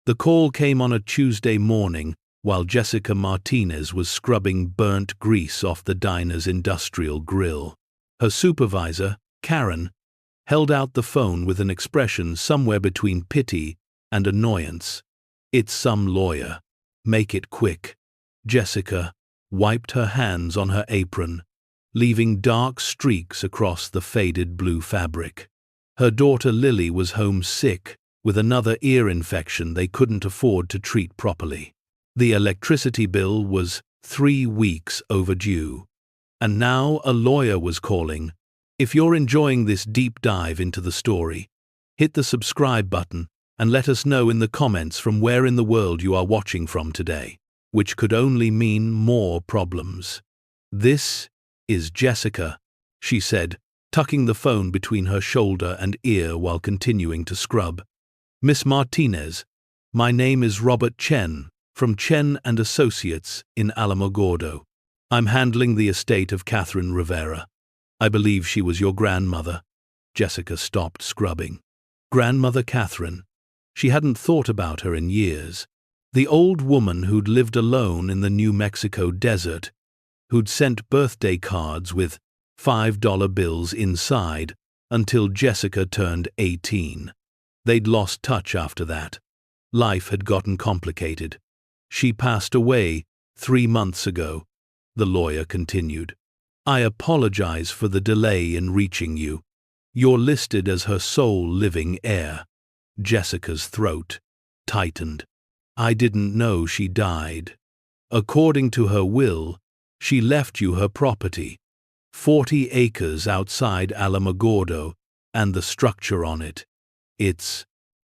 The call came on a Tuesday morning while Jessica Martinez was scrubbing burnt grease off the diner's industrial grill. Her supervisor, Karen, held out the phone with an expression somewhere between pity and annoyance. "It's some lawyer. Make it quick." Jessica wiped her hands on her apron, leaving dark streaks across the faded blue fabric. Her daughter Lily was home sick with another ear infection they couldn't afford to treat properly. The electricity bill was 3 weeks overdue. And now a lawyer was calling. If you're enjoying this deep dive into the story, hit the subscribe button and let us know in the comments from where in the world you are watching from today, which could only mean more problems. "This is Jessica," she said, tucking the phone between her shoulder and ear while continuing to scrub. "Miss Martinez, my name is Robert Chen from Chen Associates in Alamogordo. I'm handling the estate of Catherine Rivera. I believe she was your grandmother." Jessica stopped scrubbing. Grandmother Catherine. She hadn't thought about her in years. The old woman who'd lived alone in the New Mexico desert, who'd sent birthday cards with $5 bills inside until Jessica turned 18. They'd lost touch after that. Life had gotten complicated. "She passed away 3 months ago," the lawyer continued. "I apologize for the delay in reaching you. You're listed as her sole living heir." Jessica's throat tightened. "I didn't know she died. According to her will, she left you her property, 40 acres outside Alamogordo, and the structure on it. It's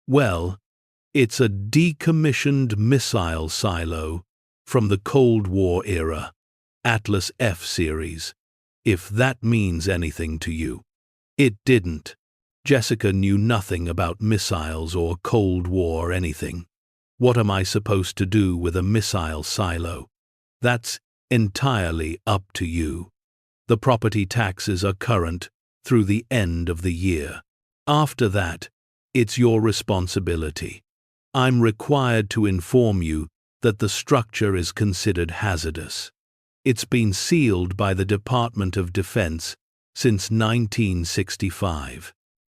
a decommissioned missile silo from the Cold War era, Atlas F series, if that means anything to you." It didn't. Jessica knew nothing about missiles or Cold War anything. "What am I supposed to do with a missile silo?" "That's entirely up to you. The property taxes are current through the end of the year. After that, it's your responsibility. I'm required to inform you that the structure is considered hazardous. It's been sealed by the Department of Defense since 1965.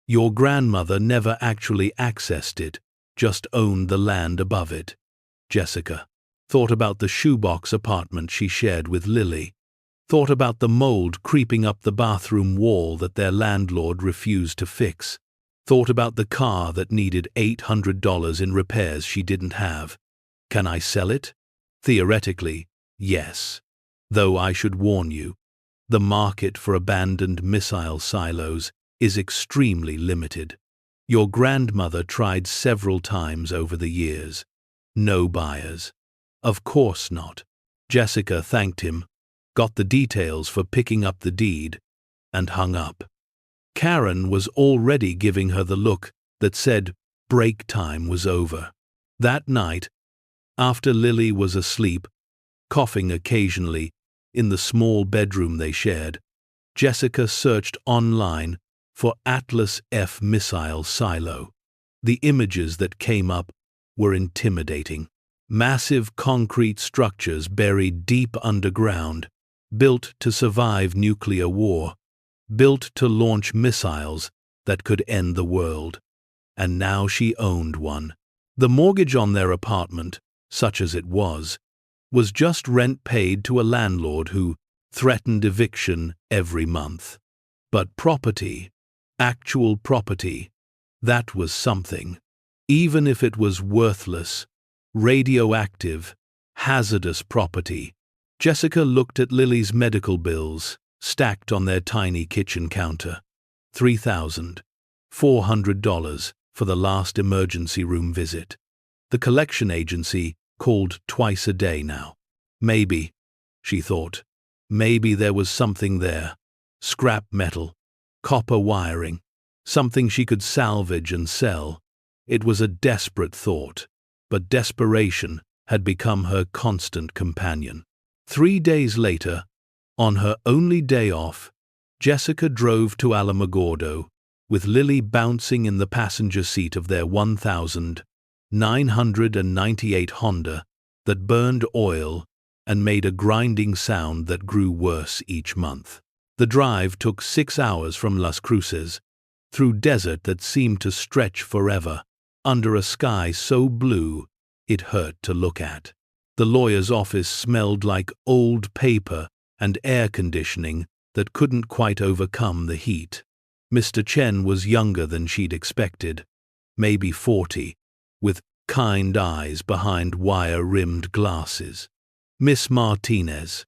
Your grandmother never actually accessed it, just owned the land above it." Jessica thought about the shoebox apartment she shared with Lily, thought about the mold creeping up the bathroom wall that their landlord refused to fix, thought about the car that needed $800 in repairs she didn't have. "Can I sell it?" "Theoretically, yes. Though I should warn you, the market for abandoned missile silos is extremely limited. Your grandmother tried several times over the years. No buyers." "Of course not." Jessica thanked him, got the details for picking up the deed, and hung up. Karen was already giving her the look that said break time was over. That night, after Lily was asleep, coughing occasionally, in the small bedroom they shared, Jessica searched online for Atlas F missile silo. The images that came up were intimidating. Massive concrete structures buried deep underground, built to survive nuclear war, built to launch missiles that could end the world. And now she owned one. The mortgage on their apartment, such as it was just rent paid to a landlord who threatened eviction every month. But property, actual property, that was something. Even if it was worthless, radioactive, hazardous property. Jessica looked at Lily's medical bills, stacked on their tiny kitchen counter. $3,400 for the last emergency room visit. The collection agency called twice a day now. Maybe, she thought, maybe there was something there. Scrap metal, copper wiring, something she could salvage and sell. It was a desperate thought, but desperation had become her constant companion. 3 days later, on her only day off, Jessica drove to Alamogordo, with Lily bouncing in the passenger seat of their 998 Honda that burned oil and made a grinding sound that grew worse each month. The drive took 6 hours from Las Cruces, through desert that seemed to stretch forever, under a sky so blue it hurt to look at. The lawyer's office smelled like old paper and air conditioning that couldn't quite overcome the heat. Mr. Chen was younger than she'd expected, maybe 40, with kind eyes behind wire-rimmed glasses. "Miss Martinez,"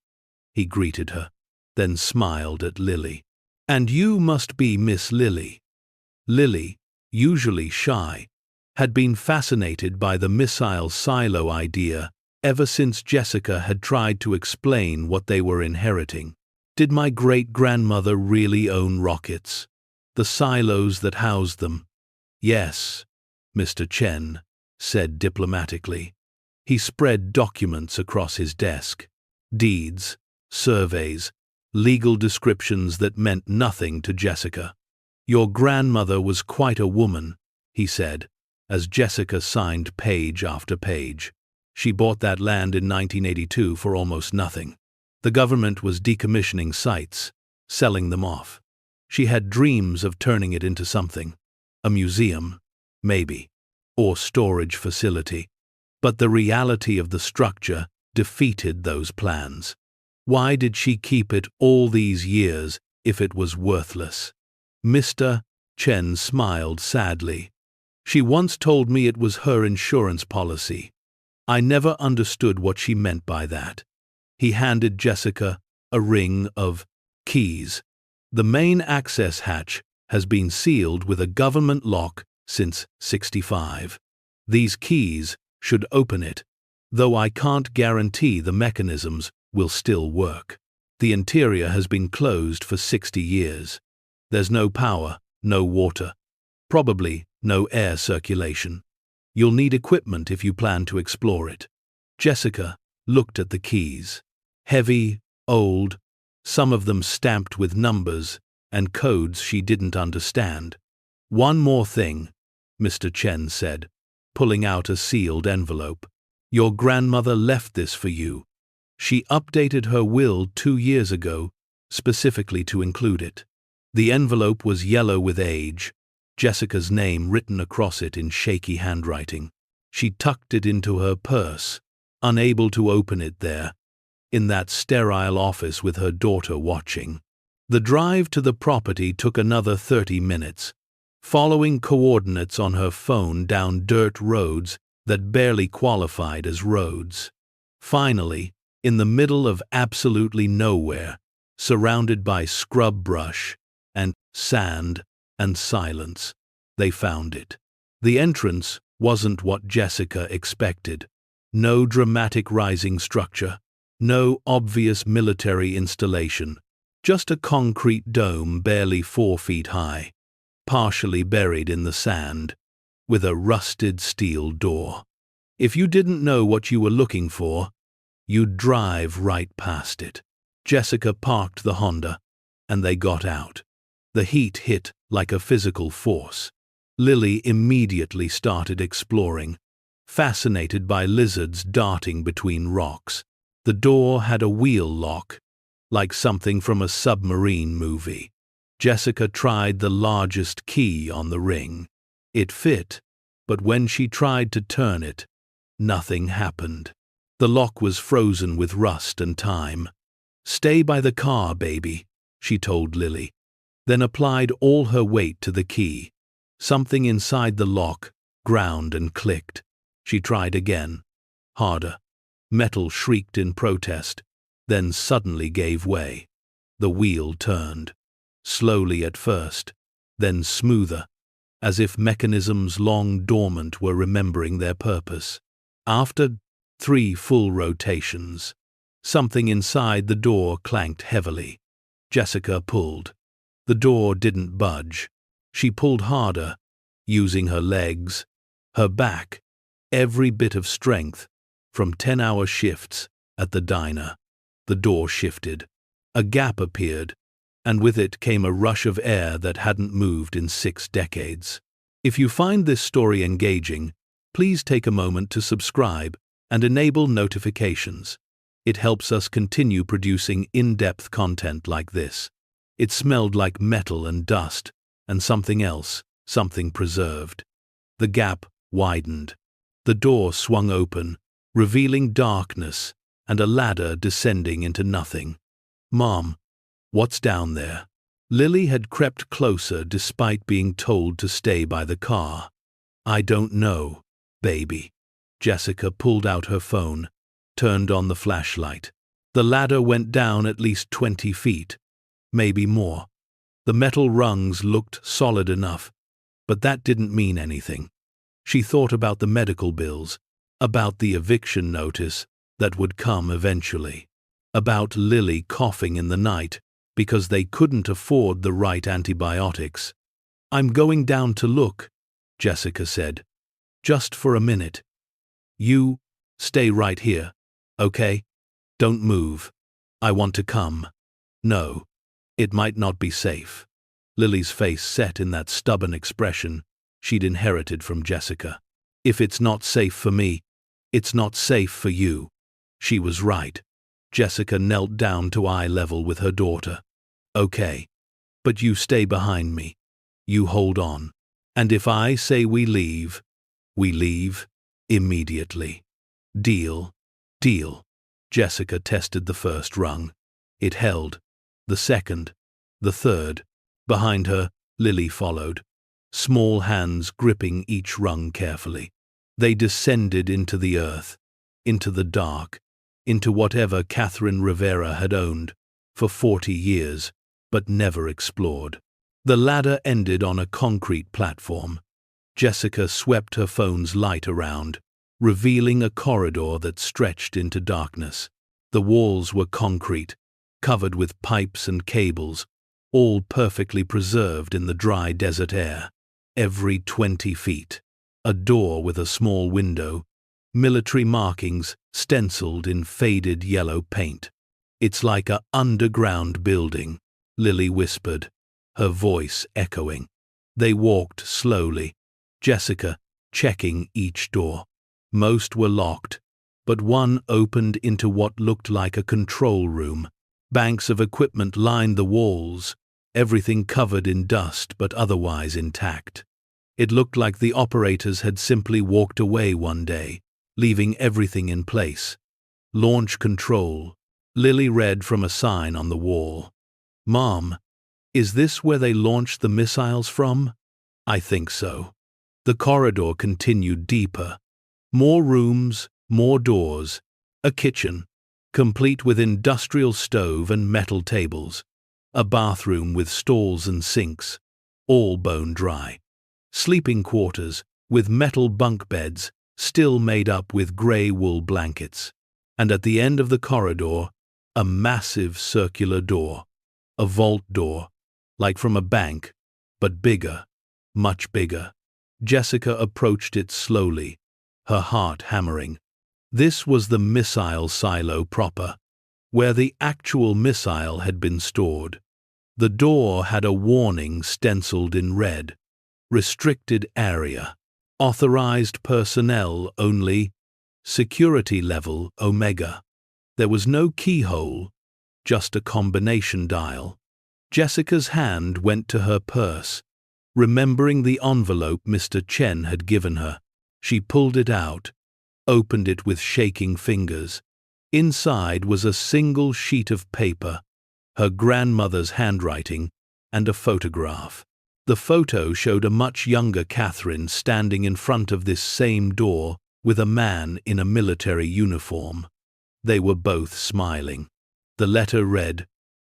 he greeted her, then smiled at Lily. "And you must be Miss Lily." Lily, usually shy, had been fascinated by the missile silo idea ever since Jessica had tried to explain what they were inheriting. Did my great-grandmother really own rockets? The silos that housed them? Yes, Mr. Chen said diplomatically. He spread documents across his desk. Deeds, surveys, legal descriptions that meant nothing to Jessica. "Your grandmother was quite a woman," he said, as Jessica signed page after page. "She bought that land in 1982 for almost nothing. The government was decommissioning sites, selling them off. She had dreams of turning it into something. A museum, maybe, or storage facility. But the reality of the structure defeated those plans. Why did she keep it all these years if it was worthless?" Mr. Chen smiled sadly. "She once told me it was her insurance policy. I never understood what she meant by that." He handed Jessica a ring of keys. "The main access hatch has been sealed with a government lock since '65. These keys should open it, though I can't guarantee the mechanisms will still work. The interior has been closed for 60 years. There's no power, no water, probably no air circulation. You'll need equipment if you plan to explore it." Jessica looked at the keys. Heavy, old, some of them stamped with numbers and codes she didn't understand. "One more thing," Mr. Chen said, pulling out a sealed envelope. "Your grandmother left this for you. She updated her will 2 years ago, specifically to include it." The envelope was yellow with age, Jessica's name written across it in shaky handwriting. She tucked it into her purse, unable to open it there, in that sterile office with her daughter watching. The drive to the property took another 30 minutes, following coordinates on her phone down dirt roads that barely qualified as roads. Finally, in the middle of absolutely nowhere, surrounded by scrub brush and sand and silence, they found it. The entrance wasn't what Jessica expected. No dramatic rising structure, no obvious military installation, just a concrete dome barely 4 feet high, partially buried in the sand, with a rusted steel door. If you didn't know what you were looking for, you'd drive right past it. Jessica parked the Honda, and they got out. The heat hit like a physical force. Lily immediately started exploring, fascinated by lizards darting between rocks. The door had a wheel lock, like something from a submarine movie. Jessica tried the largest key on the ring. It fit, but when she tried to turn it, nothing happened. The lock was frozen with rust and time. "Stay by the car, baby," she told Lily, then applied all her weight to the key. Something inside the lock ground and clicked. She tried again, harder. Metal shrieked in protest, then suddenly gave way. The wheel turned, slowly at first, then smoother, as if mechanisms long dormant were remembering their purpose. After 3 full rotations, something inside the door clanked heavily. Jessica pulled. The door didn't budge. She pulled harder, using her legs, her back, every bit of strength, from 10-hour shifts at the diner. The door shifted. A gap appeared, and with it came a rush of air that hadn't moved in 6 decades. If you find this story engaging, Please take a moment to subscribe and enable notifications. It helps us continue producing in-depth content like this. It smelled like metal and dust, and something else, something preserved. The gap widened. The door swung open, revealing darkness and a ladder descending into nothing. "Mom, what's down there?" Lily had crept closer despite being told to stay by the car. "I don't know, baby." Jessica pulled out her phone, turned on the flashlight. The ladder went down at least 20 feet, maybe more. The metal rungs looked solid enough, but that didn't mean anything. She thought about the medical bills, about the eviction notice that would come eventually, about Lily coughing in the night because they couldn't afford the right antibiotics. "I'm going down to look," Jessica said. "Just for a minute. You stay right here, okay? Don't move. I want to come." "No, it might not be safe." Lily's face set in that stubborn expression she'd inherited from Jessica. "If it's not safe for me, it's not safe for you." She was right. Jessica knelt down to eye level with her daughter. "Okay, but you stay behind me. You hold on. And if I say we leave immediately. Deal?" "Deal." Jessica tested the first rung. It held. The second, the third. Behind her, Lily followed, small hands gripping each rung carefully. They descended into the earth, into the dark, into whatever Catherine Rivera had owned for 40 years, but never explored. The ladder ended on a concrete platform. Jessica swept her phone's light around, revealing a corridor that stretched into darkness. The walls were concrete, covered with pipes and cables, all perfectly preserved in the dry desert air. Every 20 feet, a door with a small window, military markings stenciled in faded yellow paint. "It's like a underground building," Lily whispered, her voice echoing. They walked slowly, Jessica checking each door. Most were locked, but one opened into what looked like a control room. Banks of equipment lined the walls, everything covered in dust but otherwise intact. It looked like the operators had simply walked away one day, leaving everything in place. "Launch control," Lily read from a sign on the wall. "Mom, is this where they launched the missiles from?" "I think so." The corridor continued deeper. More rooms, more doors, a kitchen, complete with industrial stove and metal tables, a bathroom with stalls and sinks, all bone dry, sleeping quarters with metal bunk beds still made up with grey wool blankets, and at the end of the corridor, a massive circular door, a vault door, like from a bank, but bigger, much bigger. Jessica approached it slowly, her heart hammering. This was the missile silo proper, where the actual missile had been stored. The door had a warning stenciled in red: "Restricted area. Authorized personnel only. Security level Omega." There was no keyhole, just a combination dial. Jessica's hand went to her purse, remembering the envelope Mr. Chen had given her. She pulled it out, opened it with shaking fingers. Inside was a single sheet of paper, her grandmother's handwriting, and a photograph. The photo showed a much younger Catherine standing in front of this same door with a man in a military uniform. They were both smiling. The letter read,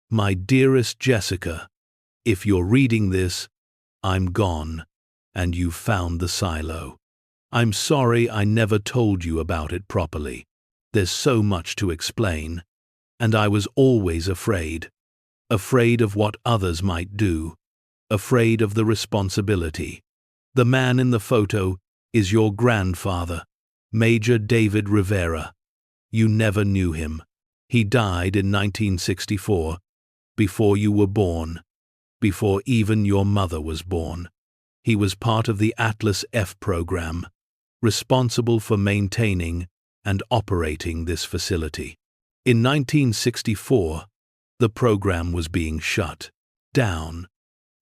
"My dearest Jessica, if you're reading this, I'm gone, and you've found the silo. I'm sorry I never told you about it properly. There's so much to explain, and I was always afraid. Afraid of what others might do, afraid of the responsibility. The man in the photo is your grandfather, Major David Rivera. You never knew him. He died in 1964, before you were born, before even your mother was born. He was part of the Atlas F program, responsible for maintaining and operating this facility. In 1964, the program was being shut down.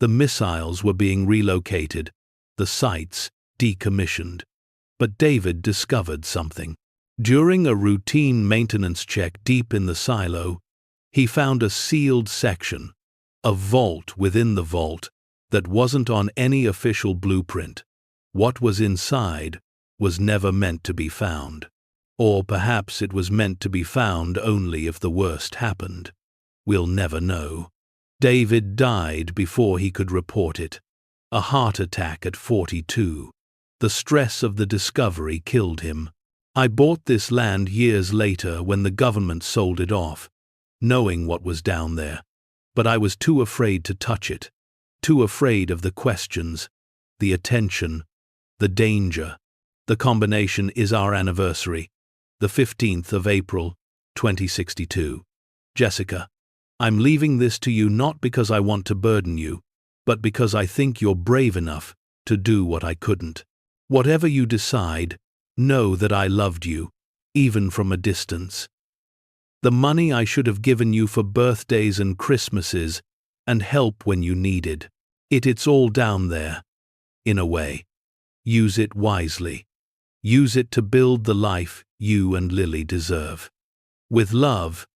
The missiles were being relocated, the sites decommissioned. But David discovered something. During a routine maintenance check deep in the silo, he found a sealed section, a vault within the vault that wasn't on any official blueprint. What was inside was never meant to be found. Or perhaps it was meant to be found only if the worst happened. We'll never know. David died before he could report it. A heart attack at 42. The stress of the discovery killed him. I bought this land years later when the government sold it off, knowing what was down there. But I was too afraid to touch it. Too afraid of the questions, the attention, the danger. The combination is our anniversary, the 15th of April, 2062. Jessica, I'm leaving this to you not because I want to burden you, but because I think you're brave enough to do what I couldn't. Whatever you decide, know that I loved you, even from a distance. The money I should have given you for birthdays and Christmases and help when you needed. It's all down there, in a way. Use it wisely. Use it to build the life you and Lily deserve. With love,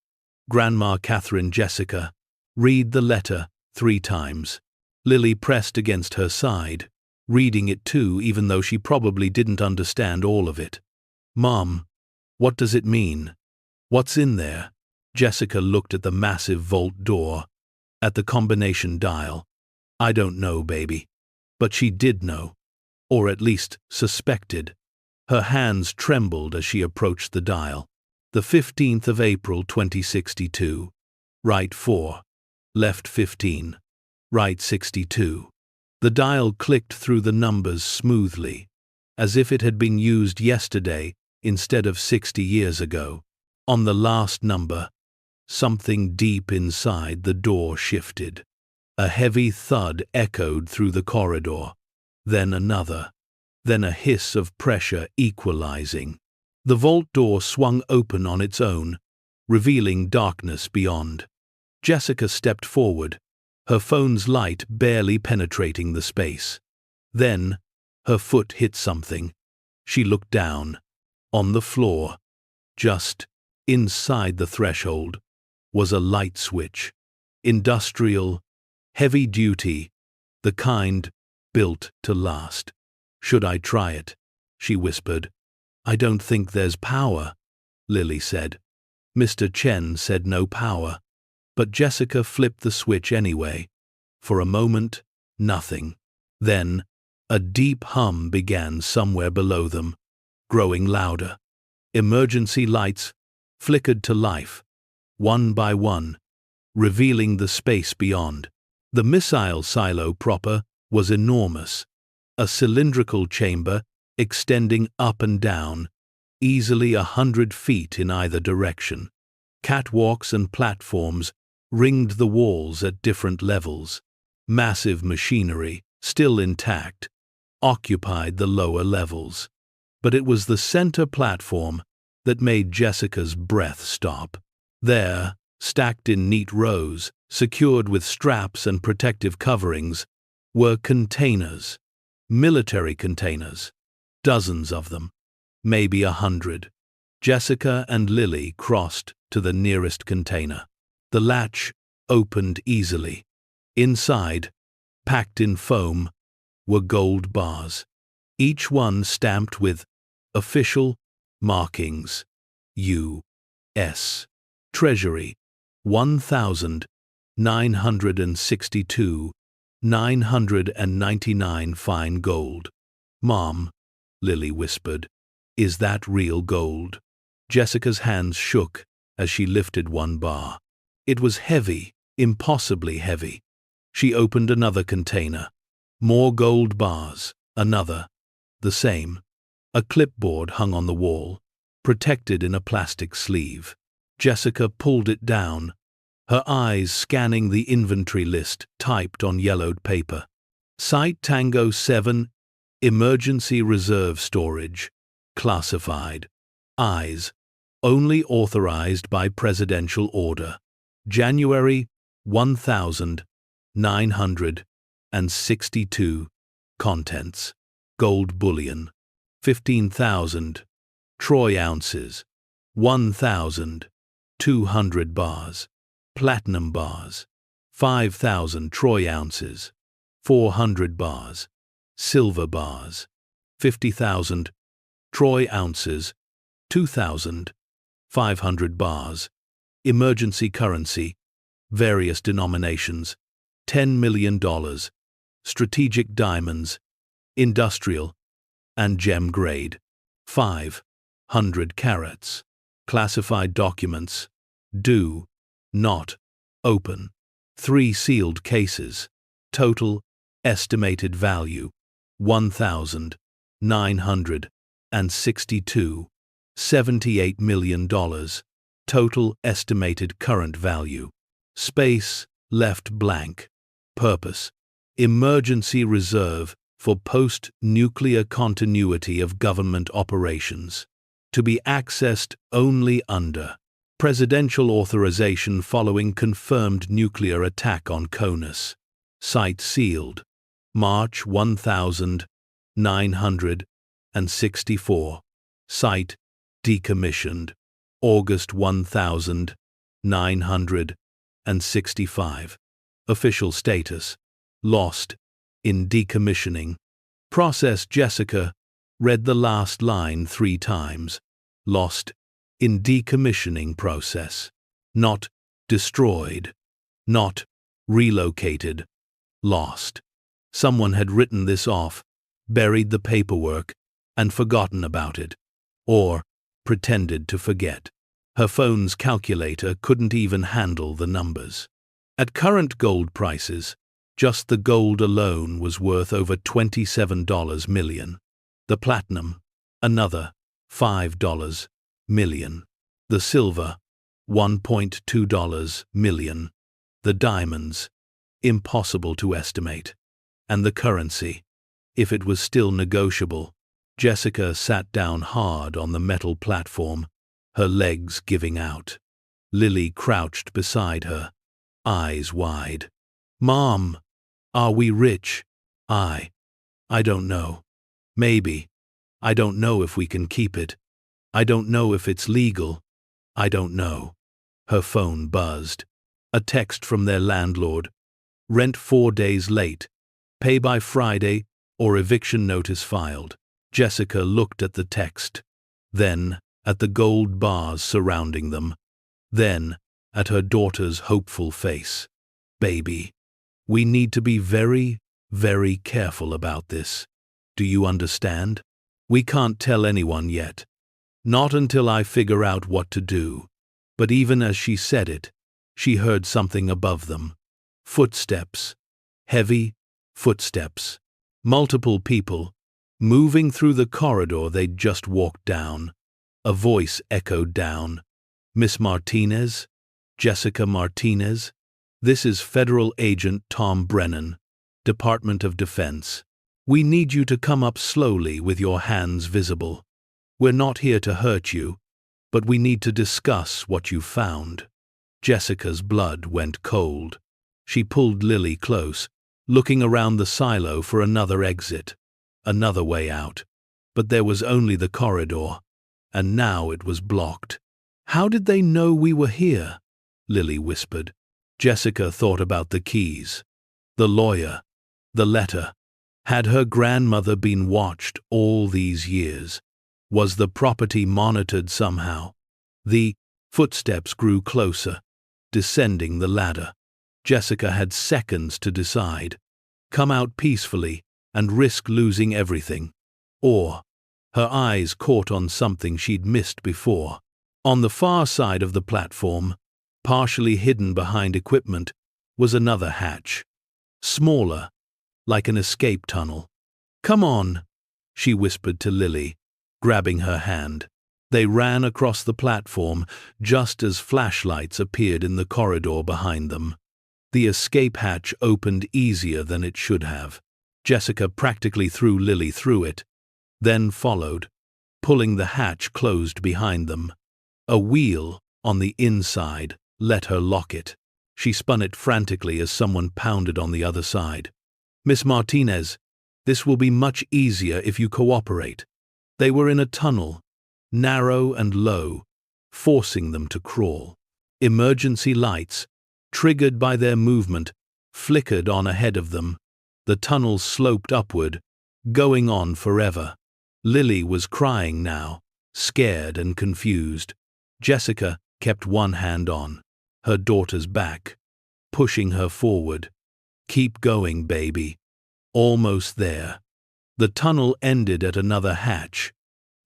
Grandma Catherine. Jessica, read the letter 3 times. Lily pressed against her side, reading it too, even though she probably didn't understand all of it. Mom, what does it mean? What's in there? Jessica looked at the massive vault door, at the combination dial. I don't know, baby. But she did know, or at least suspected. Her hands trembled as she approached the dial. The 15th of April, 2062. Right 4. Left 15. Right 62. The dial clicked through the numbers smoothly, as if it had been used yesterday instead of 60 years ago. On the last number, something deep inside the door shifted. A heavy thud echoed through the corridor, then another, then a hiss of pressure equalizing. The vault door swung open on its own, revealing darkness beyond. Jessica stepped forward, her phone's light barely penetrating the space. Then, her foot hit something. She looked down. On the floor, just inside the threshold, was a light switch. Industrial, heavy-duty, the kind built to last. Should I try it? She whispered. I don't think there's power, Lily said. Mr. Chen said no power. But Jessica flipped the switch anyway. For a moment, nothing. Then, a deep hum began somewhere below them, growing louder. Emergency lights flickered to life, one by one, revealing the space beyond. The missile silo proper was enormous, a cylindrical chamber extending up and down, easily 100 feet in either direction. Catwalks and platforms ringed the walls at different levels. Massive machinery, still intact, occupied the lower levels. But it was the center platform that made Jessica's breath stop. There, stacked in neat rows, secured with straps and protective coverings, were containers, military containers, dozens of them, maybe 100. Jessica and Lily crossed to the nearest container. The latch opened easily. Inside, packed in foam, were gold bars, each one stamped with official markings. U.S. Treasury, 1,962, 999 fine gold. Mom, Lily whispered, is that real gold? Jessica's hands shook as she lifted one bar. It was heavy, impossibly heavy. She opened another container. More gold bars, another. The same. A clipboard hung on the wall, protected in a plastic sleeve. Jessica pulled it down, her eyes scanning the inventory list typed on yellowed paper. Site Tango 7, Emergency Reserve Storage. Classified. Eyes. Only authorized by presidential order. January 1962. Contents. Gold bullion. 15,000. Troy ounces. 1,200 bars. Platinum bars. 5,000 Troy ounces. 400 bars. Silver bars. 50,000 Troy ounces. 2,500 bars. Emergency currency. Various denominations. $10 million. Strategic diamonds. Industrial and gem grade. 500 carats. Classified documents. Do not open. 3 sealed cases. Total estimated value $1,962. $78 million. Total estimated current value. Space left blank. Purpose. Emergency reserve for post-nuclear continuity of government operations. To be accessed only under presidential authorization following confirmed nuclear attack on CONUS. Site sealed. March 1964. Site decommissioned. August 1965. Official status. Lost in decommissioning. Process. Jessica read the last line 3 times. Lost in decommissioning process. Not destroyed. Not relocated. Lost. Someone had written this off, buried the paperwork, and forgotten about it. Or pretended to forget. Her phone's calculator couldn't even handle the numbers. At current gold prices, just the gold alone was worth over $27 million. The platinum, another $5 million. The silver, $1.2 million. The diamonds, impossible to estimate. And the currency, if it was still negotiable. Jessica sat down hard on the metal platform, her legs giving out. Lily crouched beside her, eyes wide. "Mom, are we rich?" I don't know. Maybe. I don't know if we can keep it. I don't know if it's legal. I don't know." Her phone buzzed. A text from their landlord. Rent 4 days late. Pay by Friday or eviction notice filed. Jessica looked at the text. Then at the gold bars surrounding them. Then at her daughter's hopeful face. "Baby, we need to be very, very careful about this. Do you understand? We can't tell anyone yet. Not until I figure out what to do." But even as she said it, she heard something above them. Footsteps. Heavy footsteps. Multiple people, moving through the corridor they'd just walked down. A voice echoed down. "Miss Martinez? Jessica Martinez? This is Federal Agent Tom Brennan, Department of Defense. We need you to come up slowly with your hands visible. We're not here to hurt you, but we need to discuss what you found." Jessica's blood went cold. She pulled Lily close, looking around the silo for another exit, another way out. But there was only the corridor, and now it was blocked. "How did they know we were here?" Lily whispered. Jessica thought about the keys, the lawyer, the letter. Had her grandmother been watched all these years? Was the property monitored somehow? The footsteps grew closer, descending the ladder. Jessica had seconds to decide. Come out peacefully and risk losing everything. Or, her eyes caught on something she'd missed before. On the far side of the platform, partially hidden behind equipment, was another hatch. Smaller, like an escape tunnel. "Come on," she whispered to Lily, grabbing her hand. They ran across the platform just as flashlights appeared in the corridor behind them. The escape hatch opened easier than it should have. Jessica practically threw Lily through it, then followed, pulling the hatch closed behind them. A wheel, on the inside, let her lock it. She spun it frantically as someone pounded on the other side. "Miss Martinez, this will be much easier if you cooperate." They were in a tunnel, narrow and low, forcing them to crawl. Emergency lights, triggered by their movement, flickered on ahead of them. The tunnel sloped upward, going on forever. Lily was crying now, scared and confused. Jessica kept one hand on her daughter's back, pushing her forward. "Keep going, baby. Almost there." The tunnel ended at another hatch,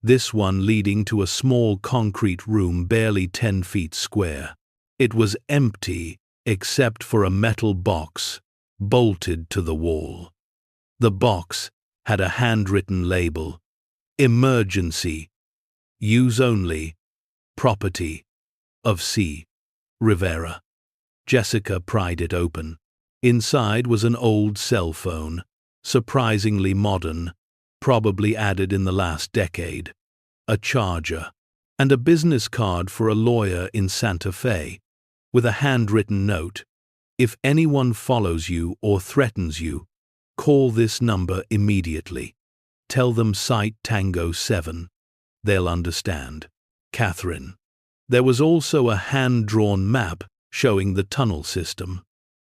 this one leading to a small concrete room barely 10 feet square. It was empty except for a metal box bolted to the wall. The box had a handwritten label: "Emergency. Use only. Property of C. Rivera." Jessica pried it open. Inside was an old cell phone, surprisingly modern, probably added in the last decade, a charger, and a business card for a lawyer in Santa Fe, with a handwritten note: "If anyone follows you or threatens you, call this number immediately. Tell them Site Tango 7. They'll understand. Catherine." There was also a hand-drawn map showing the tunnel system.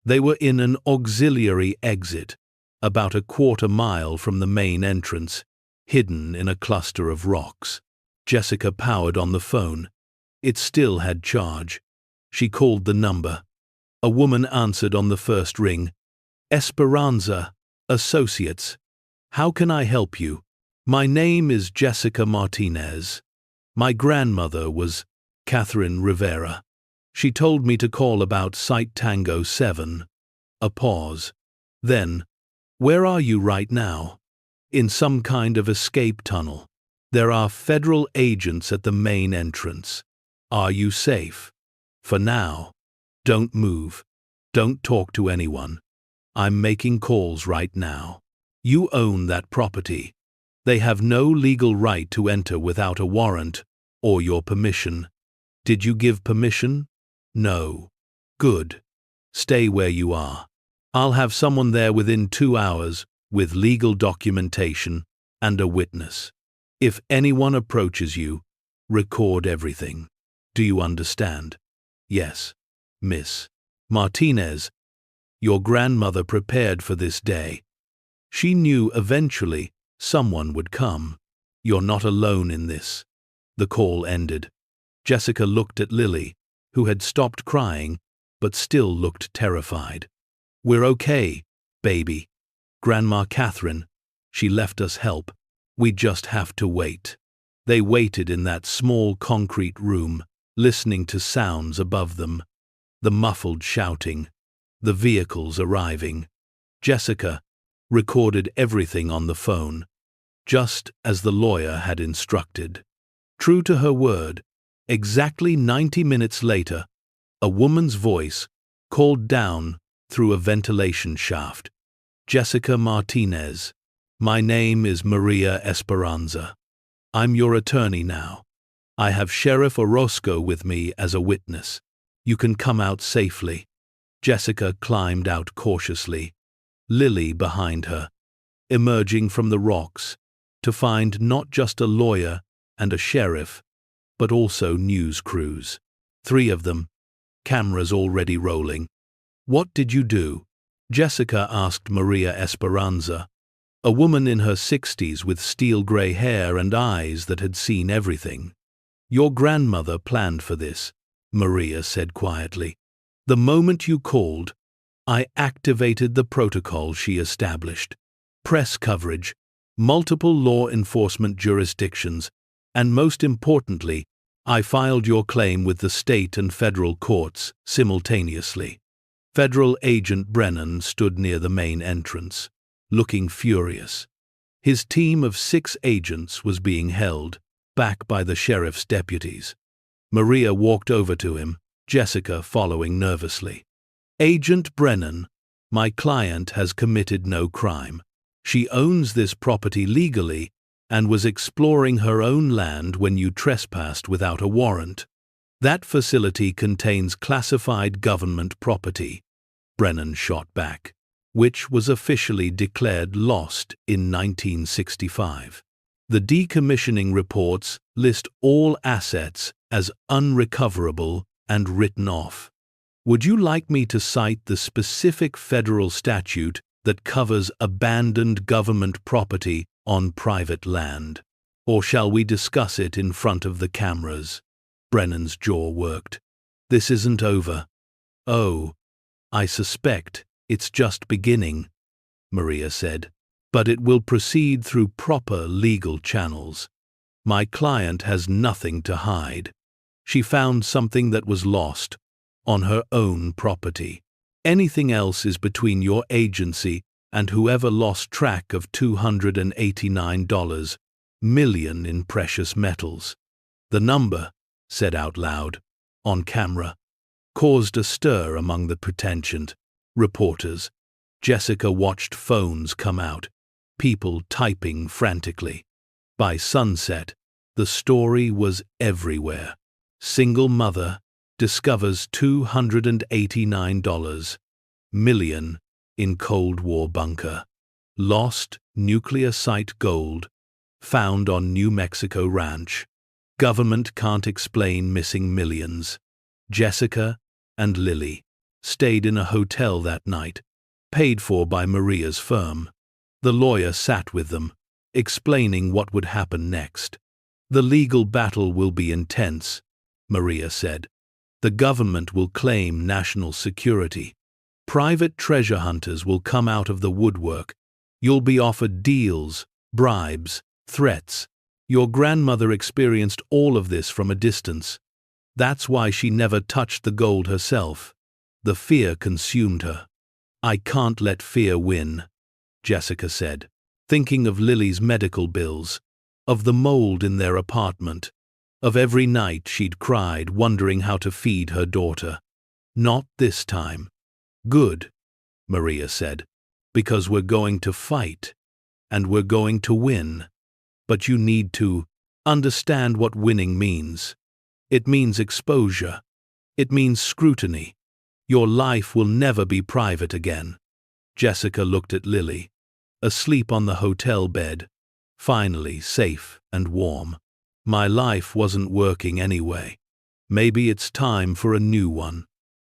They were in an auxiliary exit, about a quarter-mile from the main entrance, hidden in a cluster of rocks. Jessica powered on the phone. It still had charge. She called the number. A woman answered on the first ring. "Chen Associates. How can I help you?" "My name is Jessica Martinez. My grandmother was Catherine Rivera. She told me to call about Site Tango 7. A pause. Then, "Where are you right now?" "In some kind of escape tunnel. There are federal agents at the main entrance. Are you safe?" "For now. Don't move. Don't talk to anyone. I'm making calls right now. You own that property. They have no legal right to enter without a warrant or your permission. Did you give permission?" "No." "Good. Stay where you are. I'll have someone there within 2 hours with legal documentation and a witness. If anyone approaches you, record everything. Do you understand?" "Yes, Miss Martinez." Your grandmother prepared for this day. She knew eventually someone would come. You're not alone in this. The call ended. Jessica looked at Lily, who had stopped crying, but still looked terrified. "We're okay, baby. Grandma Catherine, she left us help. We just have to wait." They waited in that small concrete room, listening to sounds above them. The muffled shouting, the vehicles arriving. Jessica recorded everything on the phone, just as the lawyer had instructed. True to her word, exactly 90 minutes later, a woman's voice called down through a ventilation shaft. "Jessica Martinez. My name is Maria Esperanza. I'm your attorney now. I have Sheriff Orozco with me as a witness. You can come out safely." Jessica climbed out cautiously, Lily behind her, emerging from the rocks to find not just a lawyer and a sheriff, but also news crews. 3 of them, cameras already rolling. "What did you do?" Jessica asked Maria Esperanza, a woman in her 60s with steel-gray hair and eyes that had seen everything. "Your grandmother planned for this," Maria said quietly. "The moment you called, I activated the protocol she established. Press coverage, multiple law enforcement jurisdictions, and most importantly, I filed your claim with the state and federal courts simultaneously." Federal Agent Brennan stood near the main entrance, looking furious. His team of 6 agents was being held back by the sheriff's deputies. Maria walked over to him, Jessica following nervously. "Agent Brennan, my client has committed no crime. She owns this property legally and was exploring her own land when you trespassed without a warrant. That facility contains classified government property, Brennan shot back, which was officially declared lost in 1965. The decommissioning reports list all assets as unrecoverable and written off. Would you like me to cite the specific federal statute that covers abandoned government property on private land? Or shall we discuss it in front of the cameras? Brennan's jaw worked. This isn't over. Oh, I suspect it's just beginning, Maria said, but it will proceed through proper legal channels. My client has nothing to hide. She found something that was lost on her own property. Anything else is between your agency and whoever lost track of $289 million in precious metals. The number, said out loud, on camera, caused a stir among the pretended reporters. Jessica watched phones come out, people typing frantically. By sunset, the story was everywhere. Single mother discovers $289 million in Cold War bunker. Lost nuclear site gold found on New Mexico ranch. Government can't explain missing millions. Jessica and Lily stayed in a hotel that night, paid for by Maria's firm. The lawyer sat with them, explaining what would happen next. The legal battle will be intense, Maria said. The government will claim national security. Private treasure hunters will come out of the woodwork. You'll be offered deals, bribes, threats. Your grandmother experienced all of this from a distance. That's why she never touched the gold herself. The fear consumed her. I can't let fear win, Jessica said, thinking of Lily's medical bills, of the mold in their apartment, of every night she'd cried wondering how to feed her daughter. Not this time. Good, Maria said, because we're going to fight, and we're going to win. But you need to understand what winning means. It means exposure. It means scrutiny. Your life will never be private again. Jessica looked at Lily, asleep on the hotel bed, finally safe and warm. My life wasn't working anyway. Maybe it's time for a new one.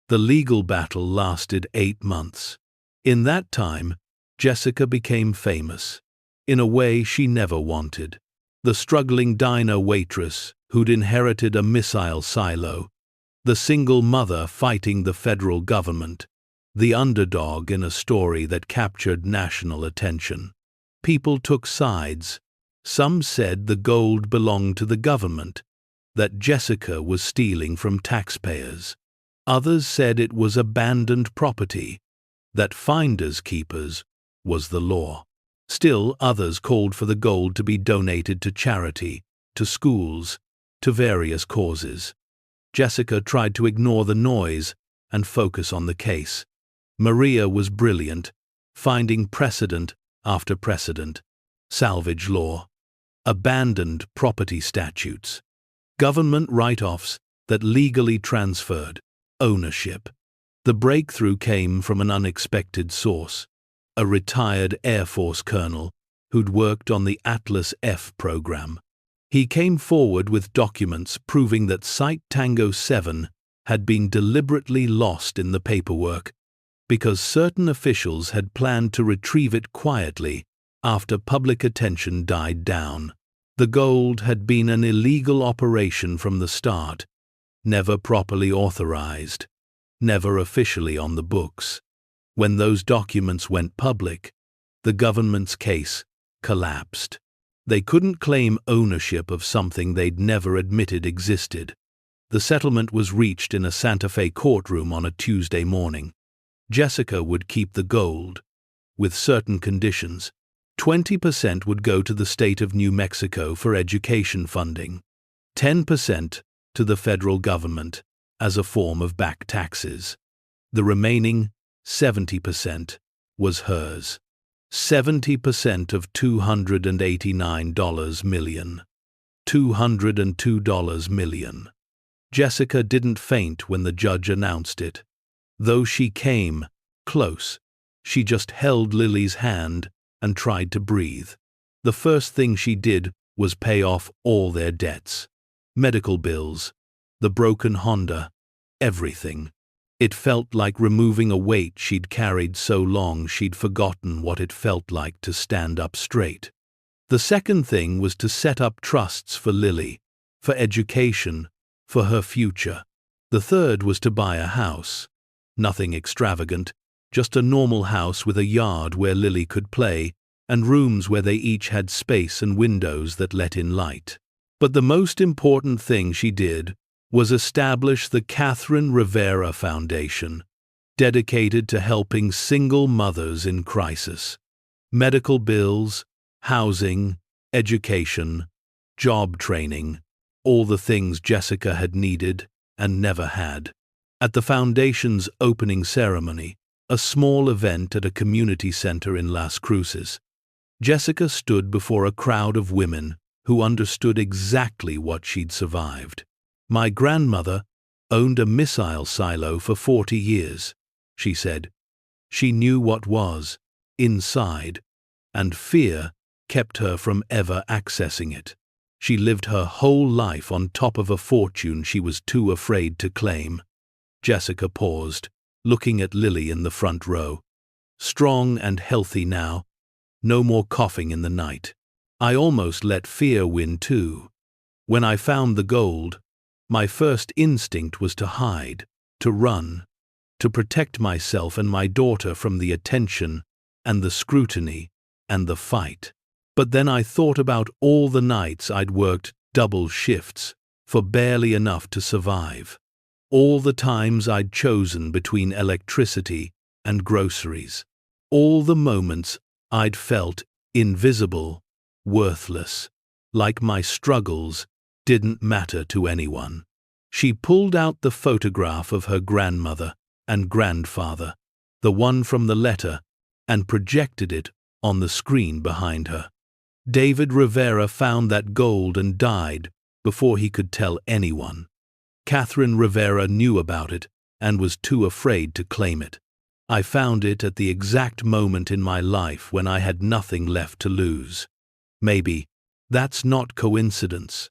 The legal battle lasted 8 months. In that time, Jessica became famous, in a way she never wanted. The struggling diner waitress who'd inherited a missile silo, the single mother fighting the federal government, the underdog in a story that captured national attention. People took sides. Some said the gold belonged to the government, that Jessica was stealing from taxpayers. Others said it was abandoned property, that finders keepers was the law. Still, others called for the gold to be donated to charity, to schools, to various causes. Jessica tried to ignore the noise and focus on the case. Maria was brilliant, finding precedent after precedent. Salvage law, abandoned property statutes, government write-offs that legally transferred ownership. The breakthrough came from an unexpected source, a retired Air Force colonel who'd worked on the Atlas F program. He came forward with documents proving that Site Tango 7 had been deliberately lost in the paperwork because certain officials had planned to retrieve it quietly after public attention died down. The gold had been an illegal operation from the start, never properly authorized, never officially on the books. When those documents went public, the government's case collapsed. They couldn't claim ownership of something they'd never admitted existed. The settlement was reached in a Santa Fe courtroom on a Tuesday morning. Jessica would keep the gold, with certain conditions. 20% would go to the state of New Mexico for education funding, 10% to the federal government as a form of back taxes. The remaining 70% was hers. 70% of $289 million. $202 million. Jessica didn't faint when the judge announced it. Though she came close, she just held Lily's hand and tried to breathe. The first thing she did was pay off all their debts. Medical bills, the broken Honda, everything. It felt like removing a weight she'd carried so long she'd forgotten what it felt like to stand up straight. The second thing was to set up trusts for Lily, for education, for her future. The third was to buy a house. Nothing extravagant, just a normal house with a yard where Lily could play, and rooms where they each had space and windows that let in light. But the most important thing she did was establish the Catherine Rivera Foundation, dedicated to helping single mothers in crisis. Medical bills, housing, education, job training, all the things Jessica had needed and never had. At the foundation's opening ceremony, a small event at a community center in Las Cruces, Jessica stood before a crowd of women who understood exactly what she'd survived. "My grandmother owned a missile silo for 40 years, she said. She knew what was inside, and fear kept her from ever accessing it. She lived her whole life on top of a fortune she was too afraid to claim." Jessica paused, looking at Lily in the front row. Strong and healthy now, no more coughing in the night. "I almost let fear win too. When I found the gold, my first instinct was to hide, to run, to protect myself and my daughter from the attention and the scrutiny and the fight. But then I thought about all the nights I'd worked double shifts for barely enough to survive. All the times I'd chosen between electricity and groceries. All the moments I'd felt invisible, worthless, like my struggles didn't matter to anyone." She pulled out the photograph of her grandmother and grandfather, the one from the letter, and projected it on the screen behind her. "David Rivera found that gold and died before he could tell anyone. Catherine Rivera knew about it and was too afraid to claim it. I found it at the exact moment in my life when I had nothing left to lose. Maybe that's not coincidence.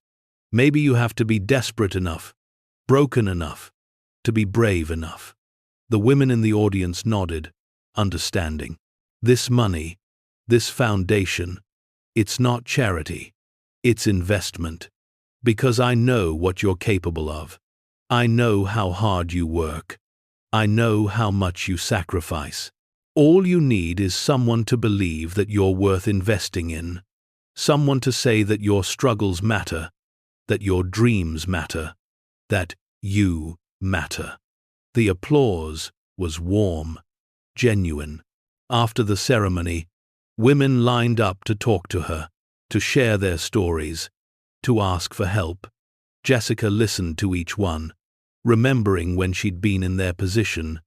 Maybe you have to be desperate enough, broken enough, to be brave enough." The women in the audience nodded, understanding. "This money, this foundation, it's not charity, it's investment. Because I know what you're capable of. I know how hard you work. I know how much you sacrifice. All you need is someone to believe that you're worth investing in. Someone to say that your struggles matter, that your dreams matter, that you matter." The applause was warm, genuine. After the ceremony, women lined up to talk to her, to share their stories, to ask for help. Jessica listened to each one, remembering when she'd been in their position,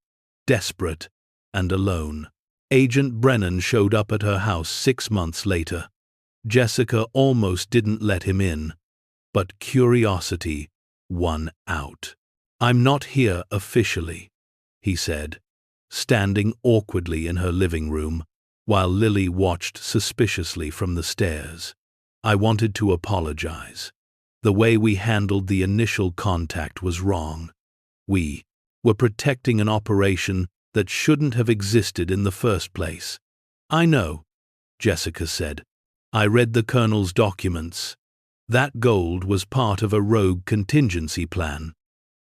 desperate and alone. Agent Brennan showed up at her house 6 months later. Jessica almost didn't let him in, but curiosity won out. "I'm not here officially," he said, standing awkwardly in her living room while Lily watched suspiciously from the stairs. "I wanted to apologize. The way we handled the initial contact was wrong. We were protecting an operation that shouldn't have existed in the first place." "I know," Jessica said. "I read the Colonel's documents. That gold was part of a rogue contingency plan,"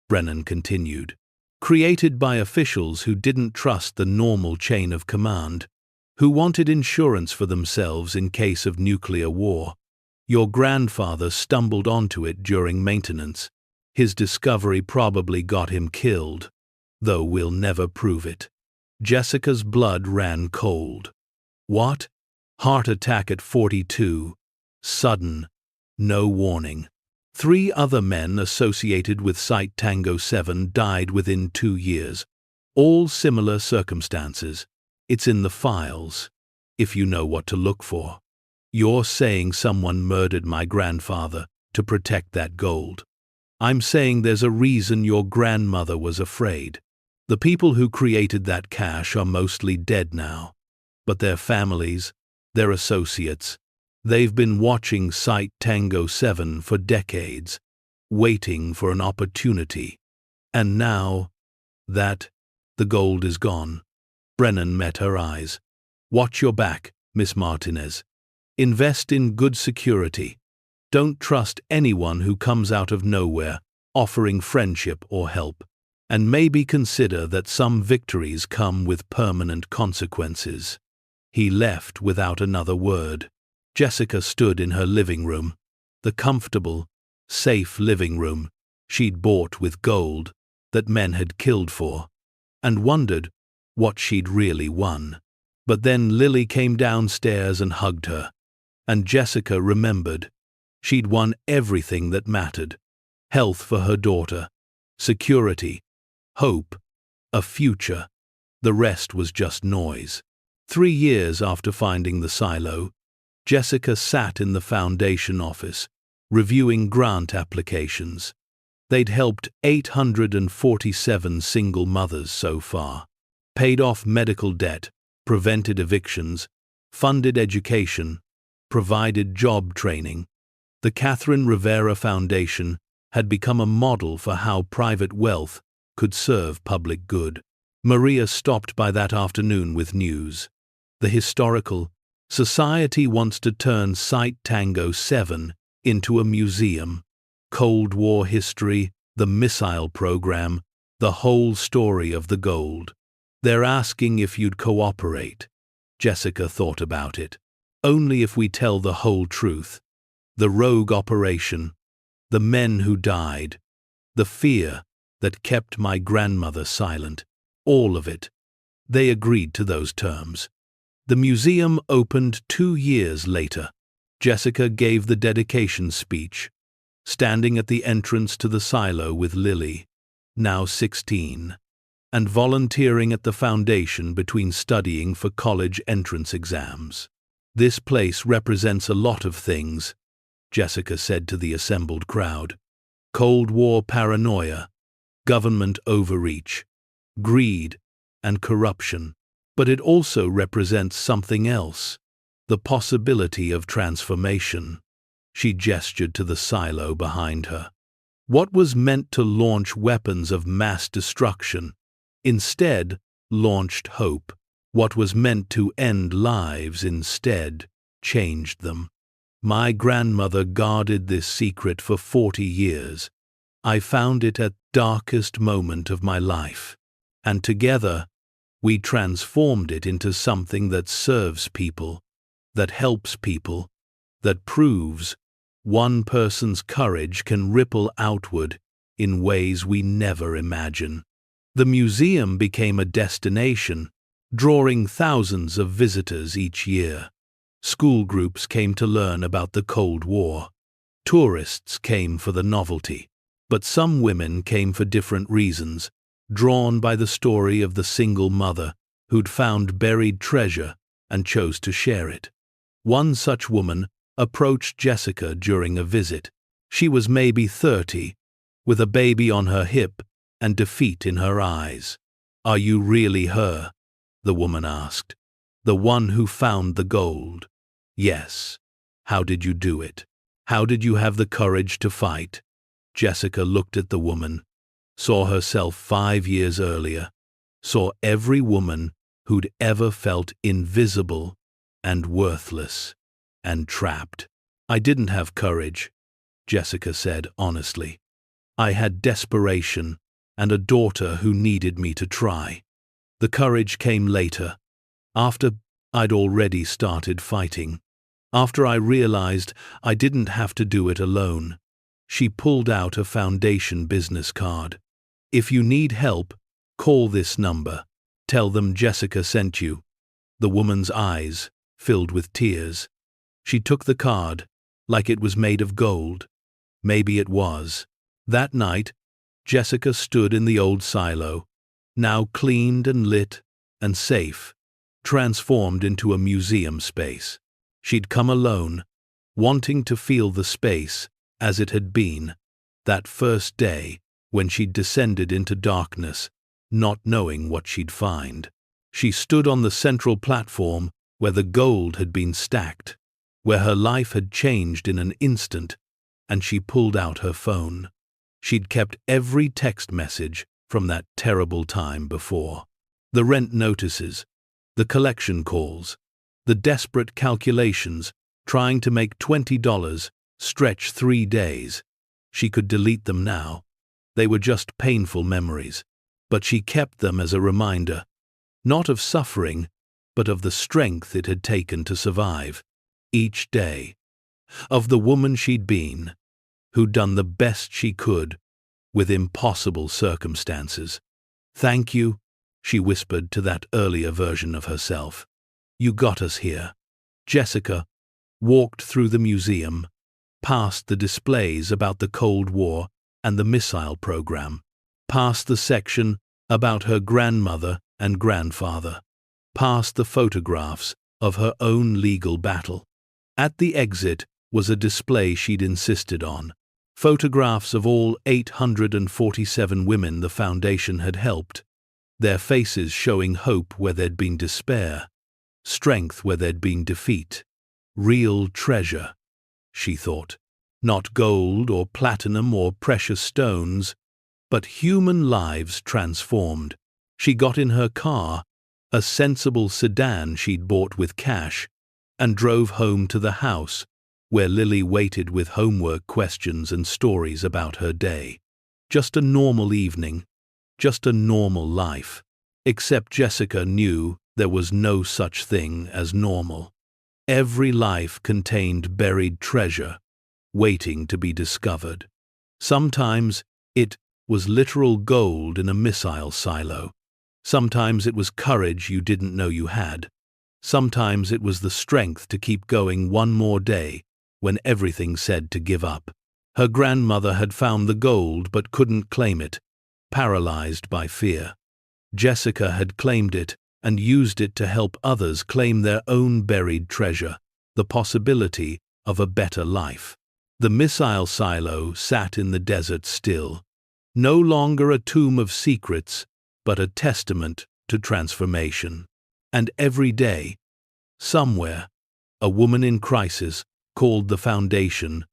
Brennan continued, "created by officials who didn't trust the normal chain of command, who wanted insurance for themselves in case of nuclear war. Your grandfather stumbled onto it during maintenance. His discovery probably got him killed, though we'll never prove it." Jessica's blood ran cold. "What? Heart attack at 42. Sudden. No warning. 3 other men associated with Site Tango 7 died within 2 years. All similar circumstances. It's in the files." if you know what to look for. You're saying someone murdered my grandfather to protect that gold. I'm saying there's a reason your grandmother was afraid. The people who created that cache are mostly dead now. But their families, their associates, they've been watching Site Tango 7 for decades, waiting for an opportunity. And now, the gold is gone. Brennan met her eyes. Watch your back, Miss Martinez. Invest in good security. Don't trust anyone who comes out of nowhere, offering friendship or help. And maybe consider that some victories come with permanent consequences. He left without another word. Jessica stood in her living room, the comfortable, safe living room she'd bought with gold that men had killed for, and wondered what she'd really won. But then Lily came downstairs and hugged her, and Jessica remembered she'd won everything that mattered: health for her daughter, security, hope, a future. The rest was just noise. 3 years after finding the silo, Jessica sat in the foundation office, reviewing grant applications. They'd helped 847 single mothers so far, paid off medical debt, prevented evictions, funded education, provided job training. The Catherine Rivera Foundation had become a model for how private wealth could serve public good. Maria stopped by that afternoon with news. The historical society wants to turn Site Tango 7 into a museum. Cold War history, the missile program, the whole story of the gold. They're asking if you'd cooperate. Jessica thought about it. Only if we tell the whole truth. The rogue operation, the men who died, the fear that kept my grandmother silent, all of it. They agreed to those terms. The museum opened 2 years later. Jessica gave the dedication speech, standing at the entrance to the silo with Lily, now 16, and volunteering at the foundation between studying for college entrance exams. This place represents a lot of things, Jessica said to the assembled crowd. Cold War paranoia, government overreach, greed, and corruption. But it also represents something else, the possibility of transformation. She gestured to the silo behind her. What was meant to launch weapons of mass destruction, instead launched hope. What was meant to end lives instead changed them. My grandmother guarded this secret for 40 years. I found it at the darkest moment of my life. And together, we transformed it into something that serves people, that helps people, that proves one person's courage can ripple outward in ways we never imagine. The museum became a destination, drawing thousands of visitors each year. School groups came to learn about the Cold War. Tourists came for the novelty. But some women came for different reasons, drawn by the story of the single mother who'd found buried treasure and chose to share it. One such woman approached Jessica during a visit. She was maybe 30, with a baby on her hip and defeat in her eyes. "Are you really her?" the woman asked. "The one who found the gold?" "Yes." "How did you do it? How did you have the courage to fight?" Jessica looked at the woman, saw herself 5 years earlier, saw every woman who'd ever felt invisible and worthless and trapped. "I didn't have courage," Jessica said honestly. "I had desperation and a daughter who needed me to try. The courage came later, after I'd already started fighting, after I realized I didn't have to do it alone." She pulled out a foundation business card. "If you need help, call this number. Tell them Jessica sent you." The woman's eyes filled with tears. She took the card, like it was made of gold. Maybe it was. That night, Jessica stood in the old silo, now cleaned and lit and safe, transformed into a museum space. She'd come alone, wanting to feel the space as it had been, that first day when she'd descended into darkness, not knowing what she'd find. She stood on the central platform where the gold had been stacked, where her life had changed in an instant, and she pulled out her phone. She'd kept every text message from that terrible time before. The rent notices, the collection calls, the desperate calculations trying to make $20 stretch 3 days. She could delete them now. They were just painful memories, but she kept them as a reminder, not of suffering, but of the strength it had taken to survive each day, of the woman she'd been, who'd done the best she could with impossible circumstances. "Thank you," she whispered to that earlier version of herself. "You got us here." Jessica walked through the museum, past the displays about the Cold War and the missile program, past the section about her grandmother and grandfather, past the photographs of her own legal battle. At the exit was a display she'd insisted on, photographs of all 847 women the foundation had helped, their faces showing hope where there'd been despair, strength where there'd been defeat. Real treasure, she thought. Not gold or platinum or precious stones, but human lives transformed. She got in her car, a sensible sedan she'd bought with cash, and drove home to the house, where Lily waited with homework questions and stories about her day. Just a normal evening, just a normal life. Except Jessica knew there was no such thing as normal. Every life contained buried treasure, waiting to be discovered. Sometimes it was literal gold in a missile silo. Sometimes it was courage you didn't know you had. Sometimes it was the strength to keep going one more day when everything said to give up. Her grandmother had found the gold but couldn't claim it, paralyzed by fear. Jessica had claimed it and used it to help others claim their own buried treasure, the possibility of a better life. The missile silo sat in the desert still, no longer a tomb of secrets, but a testament to transformation. And every day, somewhere, a woman in crisis, called the Foundation,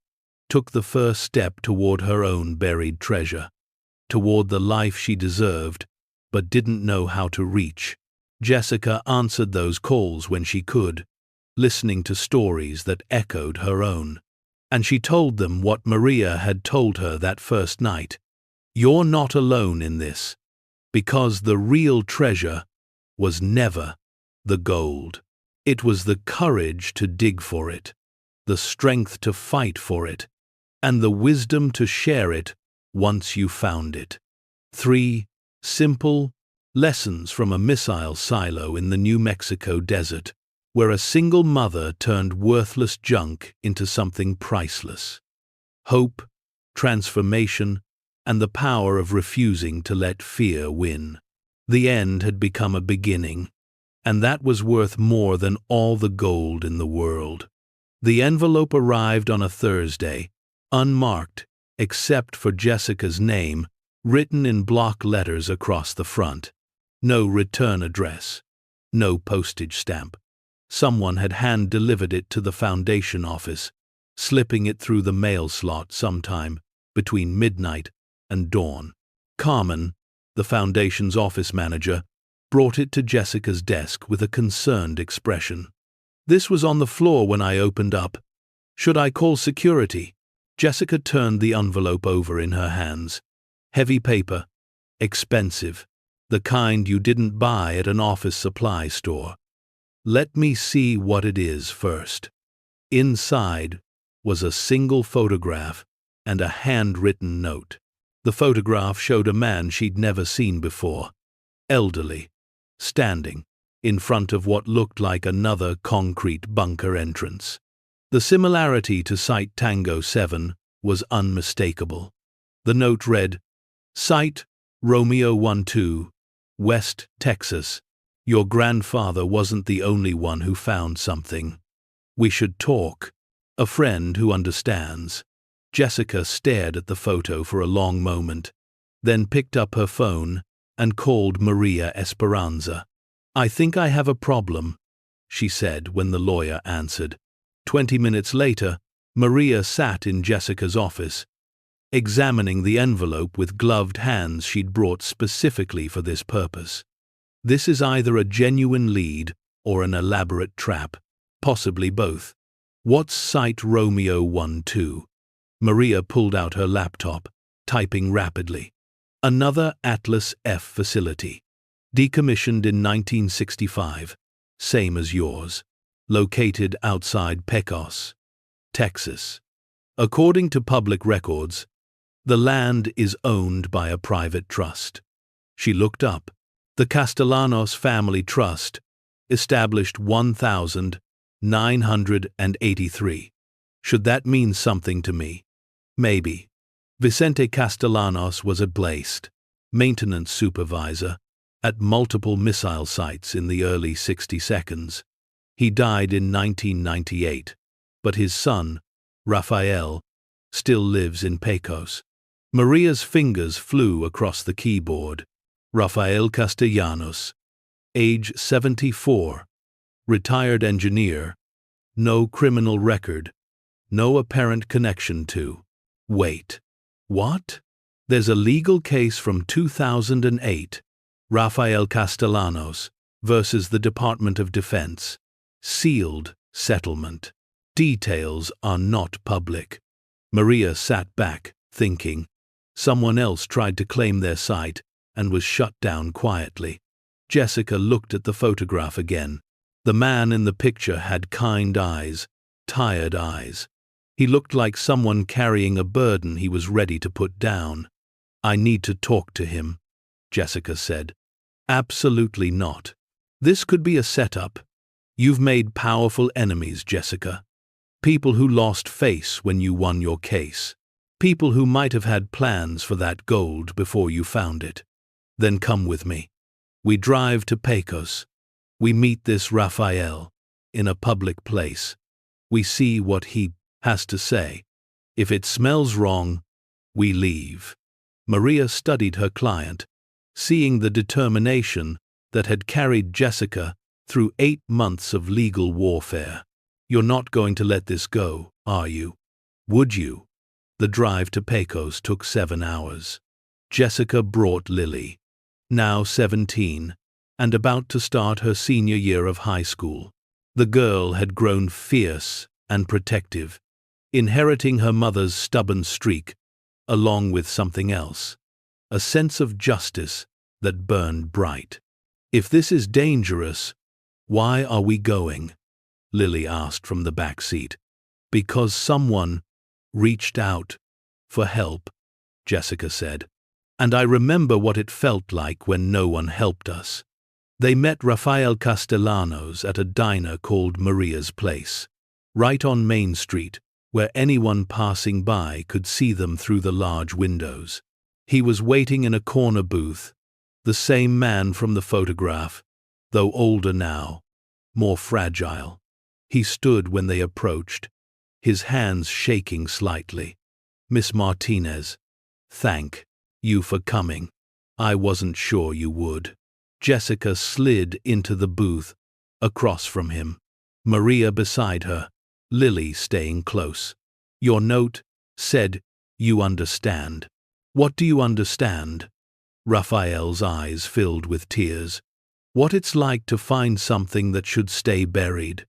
took the first step toward her own buried treasure, toward the life she deserved but didn't know how to reach. Jessica answered those calls when she could, listening to stories that echoed her own. And she told them what Maria had told her that first night. "You're not alone in this, because the real treasure was never the gold. It was the courage to dig for it, the strength to fight for it, and the wisdom to share it once you found it." 3 simple lessons from a missile silo in the New Mexico desert, where a single mother turned worthless junk into something priceless. Hope, transformation, and the power of refusing to let fear win. The end had become a beginning, and that was worth more than all the gold in the world. The envelope arrived on a Thursday, unmarked, except for Jessica's name, written in block letters across the front. No return address, no postage stamp. Someone had hand-delivered it to the Foundation office, slipping it through the mail slot sometime between midnight and dawn. Carmen, the Foundation's office manager, brought it to Jessica's desk with a concerned expression. "This was on the floor when I opened up. Should I call security?" Jessica turned the envelope over in her hands. Heavy paper, expensive, the kind you didn't buy at an office supply store. "Let me see what it is first." Inside was a single photograph and a handwritten note. The photograph showed a man she'd never seen before, elderly, standing in front of what looked like another concrete bunker entrance. The similarity to Site Tango 7 was unmistakable. The note read, "Site Romeo 12, West Texas, Your grandfather wasn't the only one who found something. We should talk. A friend who understands. Jessica stared at the photo for a long moment, then picked up her phone and called Maria Esperanza. I think I have a problem, she said when the lawyer answered. 20 minutes later, Maria sat in Jessica's office, examining the envelope with gloved hands she'd brought specifically for this purpose. This is either a genuine lead or an elaborate trap, possibly both. What's site Romeo 12? Maria pulled out her laptop, typing rapidly. Another Atlas F facility. Decommissioned in 1965, same as yours. Located outside Pecos, Texas. According to public records, the land is owned by a private trust. She looked up. The Castellanos Family Trust, established 1983. Should that mean something to me? Maybe. Vicente Castellanos was a blessed maintenance supervisor at multiple missile sites in the early 60s. He died in 1998, but his son, Rafael, still lives in Pecos. Maria's fingers flew across the keyboard. Rafael Castellanos, age 74, retired engineer, no criminal record, no apparent connection to. Wait. What? There's a legal case from 2008, Rafael Castellanos versus the Department of Defense. Sealed settlement. Details are not public. Maria sat back, thinking. Someone else tried to claim their site and was shut down quietly. Jessica looked at the photograph again. The man in the picture had kind eyes, tired eyes. He looked like someone carrying a burden he was ready to put down. I need to talk to him, Jessica said. Absolutely not. This could be a setup. You've made powerful enemies, Jessica. People who lost face when you won your case. People who might have had plans for that gold before you found it. Then come with me. We drive to Pecos. We meet this Rafael in a public place. We see what he has to say. If it smells wrong, we leave. Maria studied her client, seeing the determination that had carried Jessica through 8 months of legal warfare. You're not going to let this go, are you? Would you? The drive to Pecos took 7 hours. Jessica brought Lily, now 17, and about to start her senior year of high school. The girl had grown fierce and protective, inheriting her mother's stubborn streak, along with something else, a sense of justice that burned bright. If this is dangerous, why are we going? Lily asked from the back seat. Because someone reached out for help, Jessica said. And I remember what it felt like when no one helped us. They met Rafael Castellanos at a diner called Maria's Place, right on Main Street, where anyone passing by could see them through the large windows. He was waiting in a corner booth, the same man from the photograph, though older now, more fragile. He stood when they approached, his hands shaking slightly. Miss Martinez, thank you for coming. I wasn't sure you would. Jessica slid into the booth, across from him. Maria beside her, Lily staying close. Your note said, you understand. What do you understand? Raphael's eyes filled with tears. What it's like to find something that should stay buried.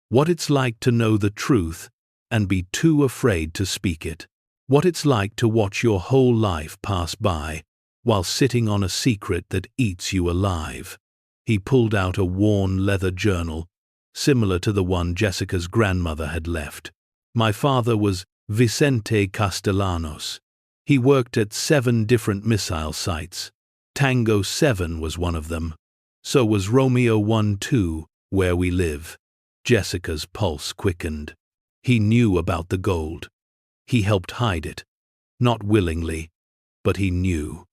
What it's like to know the truth and be too afraid to speak it. What it's like to watch your whole life pass by while sitting on a secret that eats you alive. He pulled out a worn leather journal, similar to the one Jessica's grandmother had left. My father was Vicente Castellanos. He worked at 7 different missile sites. Tango 7 was one of them. So was Romeo 12, where we live. Jessica's pulse quickened. He knew about the gold. He helped hide it. Not willingly, but he knew.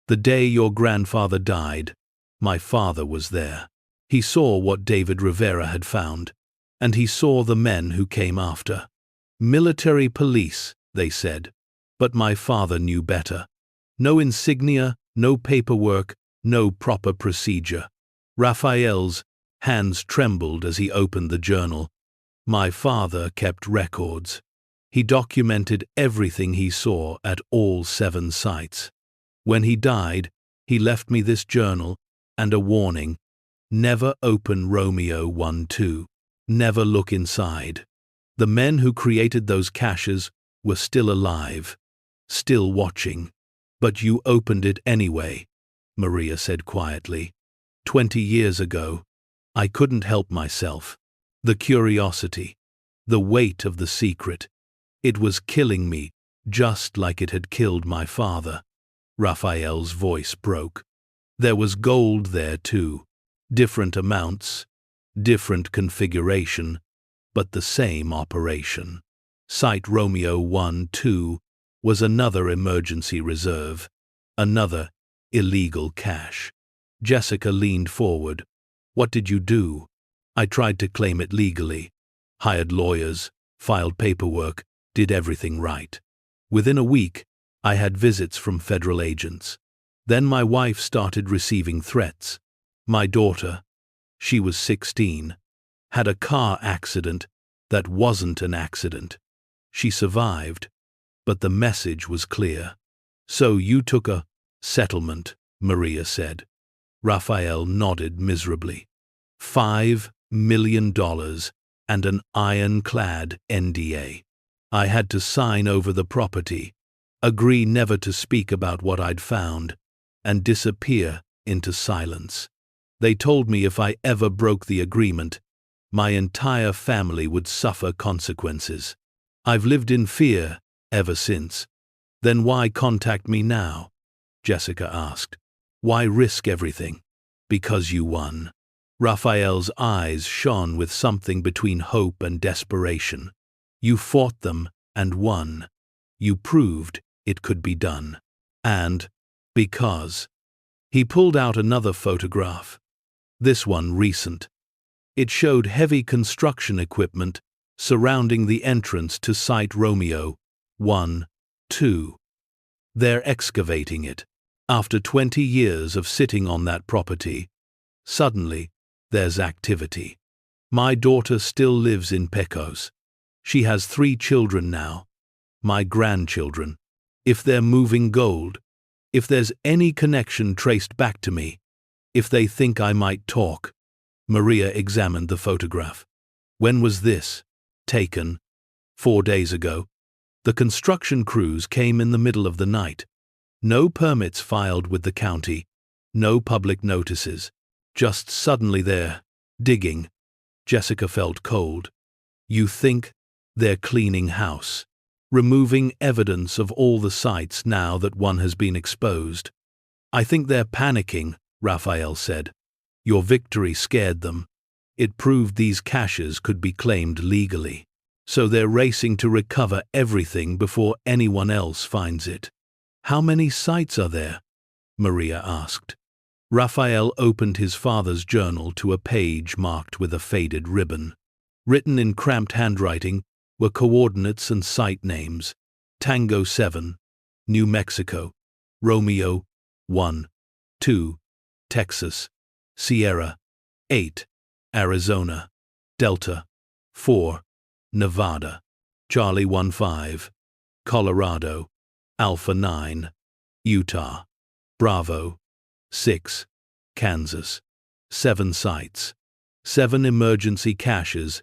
The day your grandfather died, my father was there. He saw what David Rivera had found, and he saw the men who came after. Military police, they said, but my father knew better. No insignia, no paperwork, no proper procedure. Raphael's hands trembled as he opened the journal. My father kept records. He documented everything he saw at all 7 sites. When he died, he left me this journal and a warning: never open Romeo 1-2. Never look inside. The men who created those caches were still alive, still watching. But you opened it anyway, Maria said quietly. 20 years ago, I couldn't help myself. The curiosity, the weight of the secret, it was killing me, just like it had killed my father. Raphael's voice broke. There was gold there too. Different amounts, different configuration, but the same operation. Site Romeo 1-2 was another emergency reserve, another illegal cache. Jessica leaned forward. What did you do? I tried to claim it legally. Hired lawyers, filed paperwork, did everything right. Within a week, I had visits from federal agents. Then my wife started receiving threats. My daughter, she was 16, had a car accident that wasn't an accident. She survived, but the message was clear. So you took a settlement, Maria said. Raphael nodded miserably. $5 million and an ironclad NDA. I had to sign over the property, agree never to speak about what I'd found, and disappear into silence. They told me if I ever broke the agreement, my entire family would suffer consequences. I've lived in fear ever since. Then why contact me now? Jessica asked. Why risk everything? Because you won. Raphael's eyes shone with something between hope and desperation. You fought them and won. You proved it could be done. And because he pulled out another photograph. This one recent. It showed heavy construction equipment surrounding the entrance to Site Romeo 1-2. They're excavating it. After 20 years of sitting on that property, suddenly there's activity. My daughter still lives in Pecos. She has 3 children now, my grandchildren. If they're moving gold, if there's any connection traced back to me, if they think I might talk. Maria examined the photograph. When was this? Taken 4 days ago. The construction crews came in the middle of the night. No permits filed with the county, no public notices. Just suddenly there, digging. Jessica felt cold. You think they're cleaning house, removing evidence of all the sites now that one has been exposed? I think they're panicking, Raphael said. Your victory scared them. It proved these caches could be claimed legally. So they're racing to recover everything before anyone else finds it. How many sites are there? Maria asked. Raphael opened his father's journal to a page marked with a faded ribbon. Written in cramped handwriting were coordinates and site names. Tango 7, New Mexico. Romeo 1-2, Texas. Sierra 8, Arizona. Delta 4, Nevada. Charlie 1-5, Colorado. Alpha 9, Utah. Bravo 6, Kansas. 7 sites. 7 emergency caches,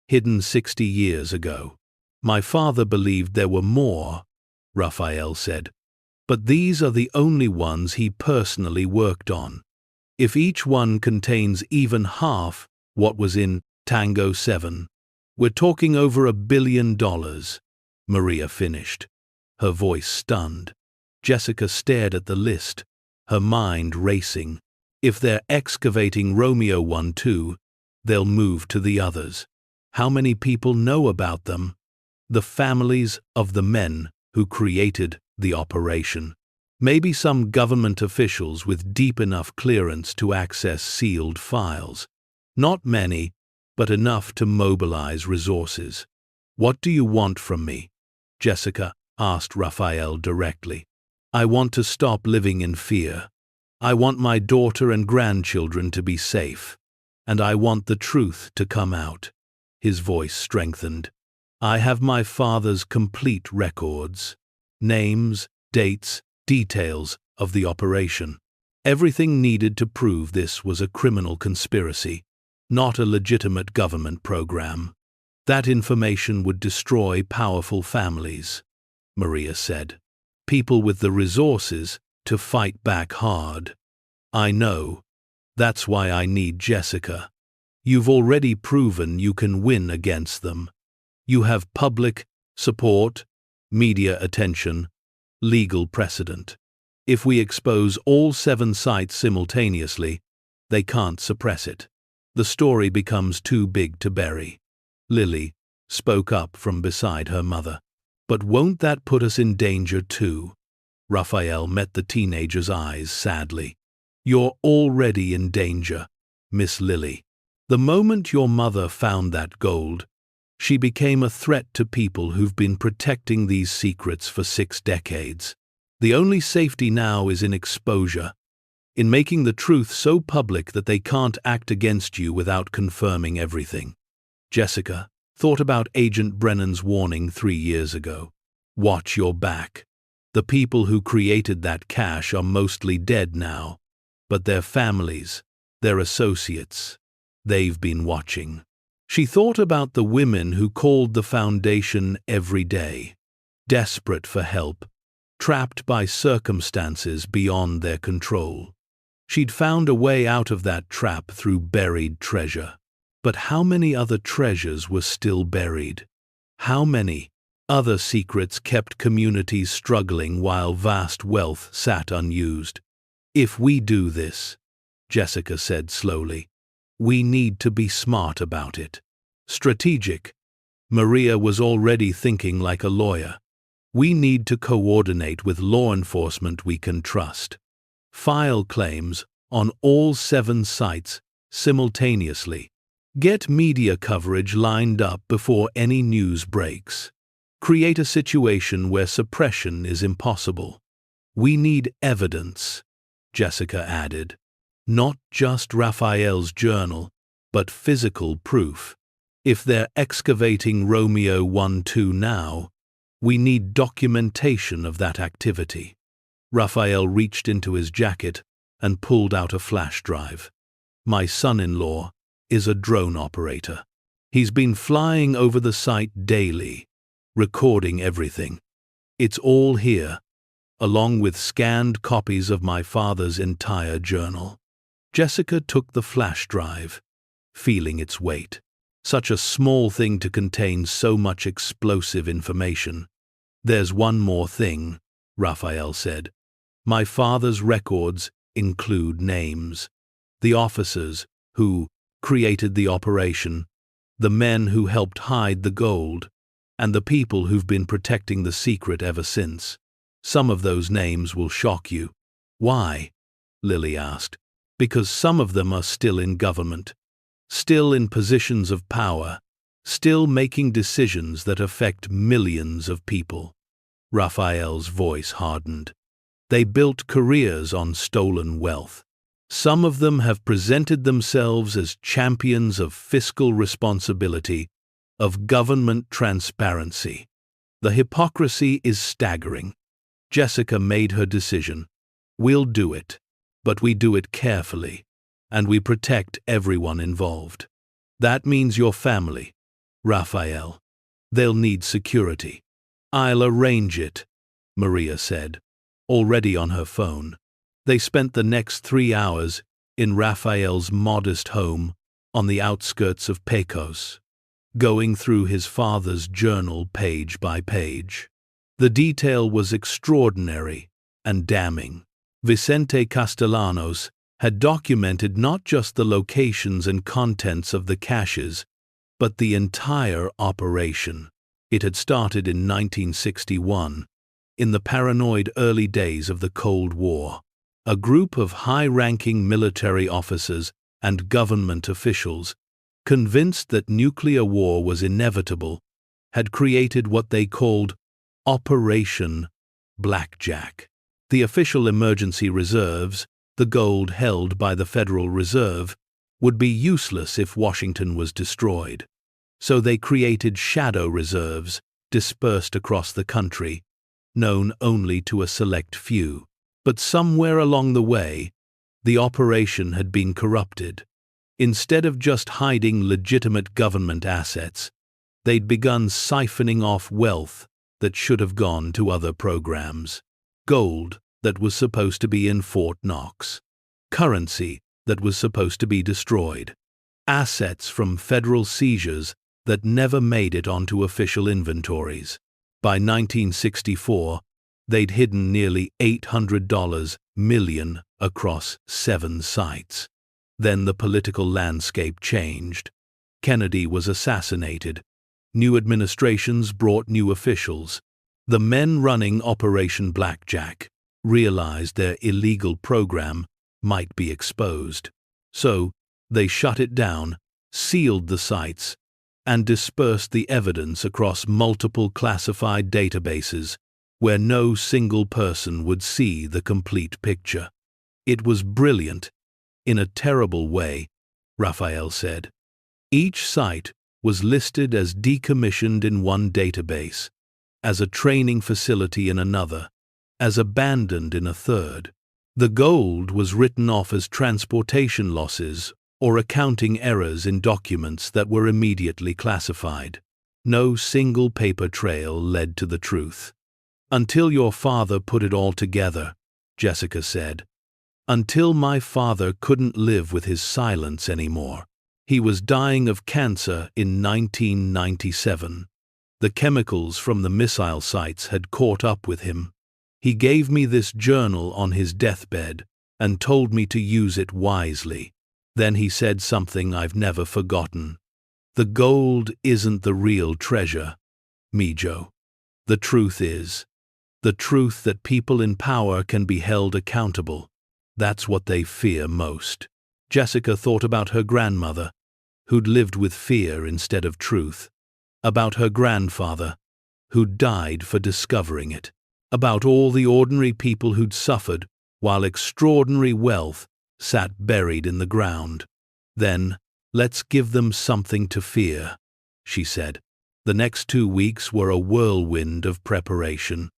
hidden 60 years ago. My father believed there were more, Raphael said. But these are the only ones he personally worked on. If each one contains even half what was in Tango 7, we're talking over $1 billion, Maria finished, her voice stunned. Jessica stared at the list, her mind racing. If they're excavating Romeo 1-2, they'll move to the others. How many people know about them? The families of the men who created the operation. Maybe some government officials with deep enough clearance to access sealed files. Not many, but enough to mobilize resources. What do you want from me? Jessica asked Raphael directly. I want to stop living in fear. I want my daughter and grandchildren to be safe. And I want the truth to come out. His voice strengthened. I have my father's complete records. Names, dates, details of the operation. Everything needed to prove this was a criminal conspiracy, not a legitimate government program. That information would destroy powerful families, Maria said. People with the resources to fight back hard. I know. That's why I need Jessica. You've already proven you can win against them. You have public support, media attention, legal precedent. If we expose all 7 sites simultaneously, they can't suppress it. The story becomes too big to bury. Lily spoke up from beside her mother. But won't that put us in danger too? Raphael met the teenager's eyes sadly. You're already in danger, Miss Lily. The moment your mother found that gold, she became a threat to people who've been protecting these secrets for 6 decades. The only safety now is in exposure, in making the truth so public that they can't act against you without confirming everything. Jessica thought about Agent Brennan's warning 3 years ago. Watch your back. The people who created that cache are mostly dead now, but their families, their associates, they've been watching. She thought about the women who called the foundation every day, desperate for help, trapped by circumstances beyond their control. She'd found a way out of that trap through buried treasure. But how many other treasures were still buried? How many other secrets kept communities struggling while vast wealth sat unused? If we do this, Jessica said slowly, we need to be smart about it. Strategic. Maria was already thinking like a lawyer. We need to coordinate with law enforcement we can trust. File claims on all 7 sites simultaneously. Get media coverage lined up before any news breaks. Create a situation where suppression is impossible. We need evidence, Jessica added. Not just Raphael's journal, but physical proof. If they're excavating Romeo 1-2 now, we need documentation of that activity. Raphael reached into his jacket and pulled out a flash drive. My son-in-law is a drone operator. He's been flying over the site daily, recording everything. It's all here, along with scanned copies of my father's entire journal. Jessica took the flash drive, feeling its weight. Such a small thing to contain so much explosive information. There's one more thing, Raphael said. My father's records include names. The officers who created the operation, the men who helped hide the gold, and the people who've been protecting the secret ever since. Some of those names will shock you. Why? Lily asked. Because some of them are still in government, still in positions of power, still making decisions that affect millions of people. Raphael's voice hardened. They built careers on stolen wealth. Some of them have presented themselves as champions of fiscal responsibility, of government transparency. The hypocrisy is staggering. Jessica made her decision. We'll do it, but we do it carefully, and we protect everyone involved. That means your family, Raphael. They'll need security. I'll arrange it, Maria said, already on her phone. They spent the next 3 hours in Raphael's modest home on the outskirts of Pecos, going through his father's journal page by page. The detail was extraordinary and damning. Vicente Castellanos had documented not just the locations and contents of the caches, but the entire operation. It had started in 1961, in the paranoid early days of the Cold War. A group of high-ranking military officers and government officials, convinced that nuclear war was inevitable, had created what they called Operation Blackjack. The official emergency reserves, the gold held by the Federal Reserve, would be useless if Washington was destroyed. So they created shadow reserves dispersed across the country, known only to a select few. But somewhere along the way, the operation had been corrupted. Instead of just hiding legitimate government assets, they'd begun siphoning off wealth that should have gone to other programs. Gold that was supposed to be in Fort Knox. Currency that was supposed to be destroyed. Assets from federal seizures that never made it onto official inventories. By 1964, they'd hidden nearly $800 million across 7 sites. Then the political landscape changed. Kennedy was assassinated. New administrations brought new officials. The men running Operation Blackjack realized their illegal program might be exposed. So, they shut it down, sealed the sites, and dispersed the evidence across multiple classified databases where no single person would see the complete picture. It was brilliant, in a terrible way, Raphael said. Each site was listed as decommissioned in one database, as a training facility in another, as abandoned in a third. The gold was written off as transportation losses or accounting errors in documents that were immediately classified. No single paper trail led to the truth. Until your father put it all together, Jessica said. Until my father couldn't live with his silence anymore. He was dying of cancer in 1997. The chemicals from the missile sites had caught up with him. He gave me this journal on his deathbed and told me to use it wisely. Then he said something I've never forgotten. The gold isn't the real treasure, Mijo. The truth is. The truth that people in power can be held accountable. That's what they fear most. Jessica thought about her grandmother, who'd lived with fear instead of truth. About her grandfather, who'd died for discovering it. About all the ordinary people who'd suffered while extraordinary wealth sat buried in the ground. Then, let's give them something to fear, she said. The next 2 weeks were a whirlwind of preparation.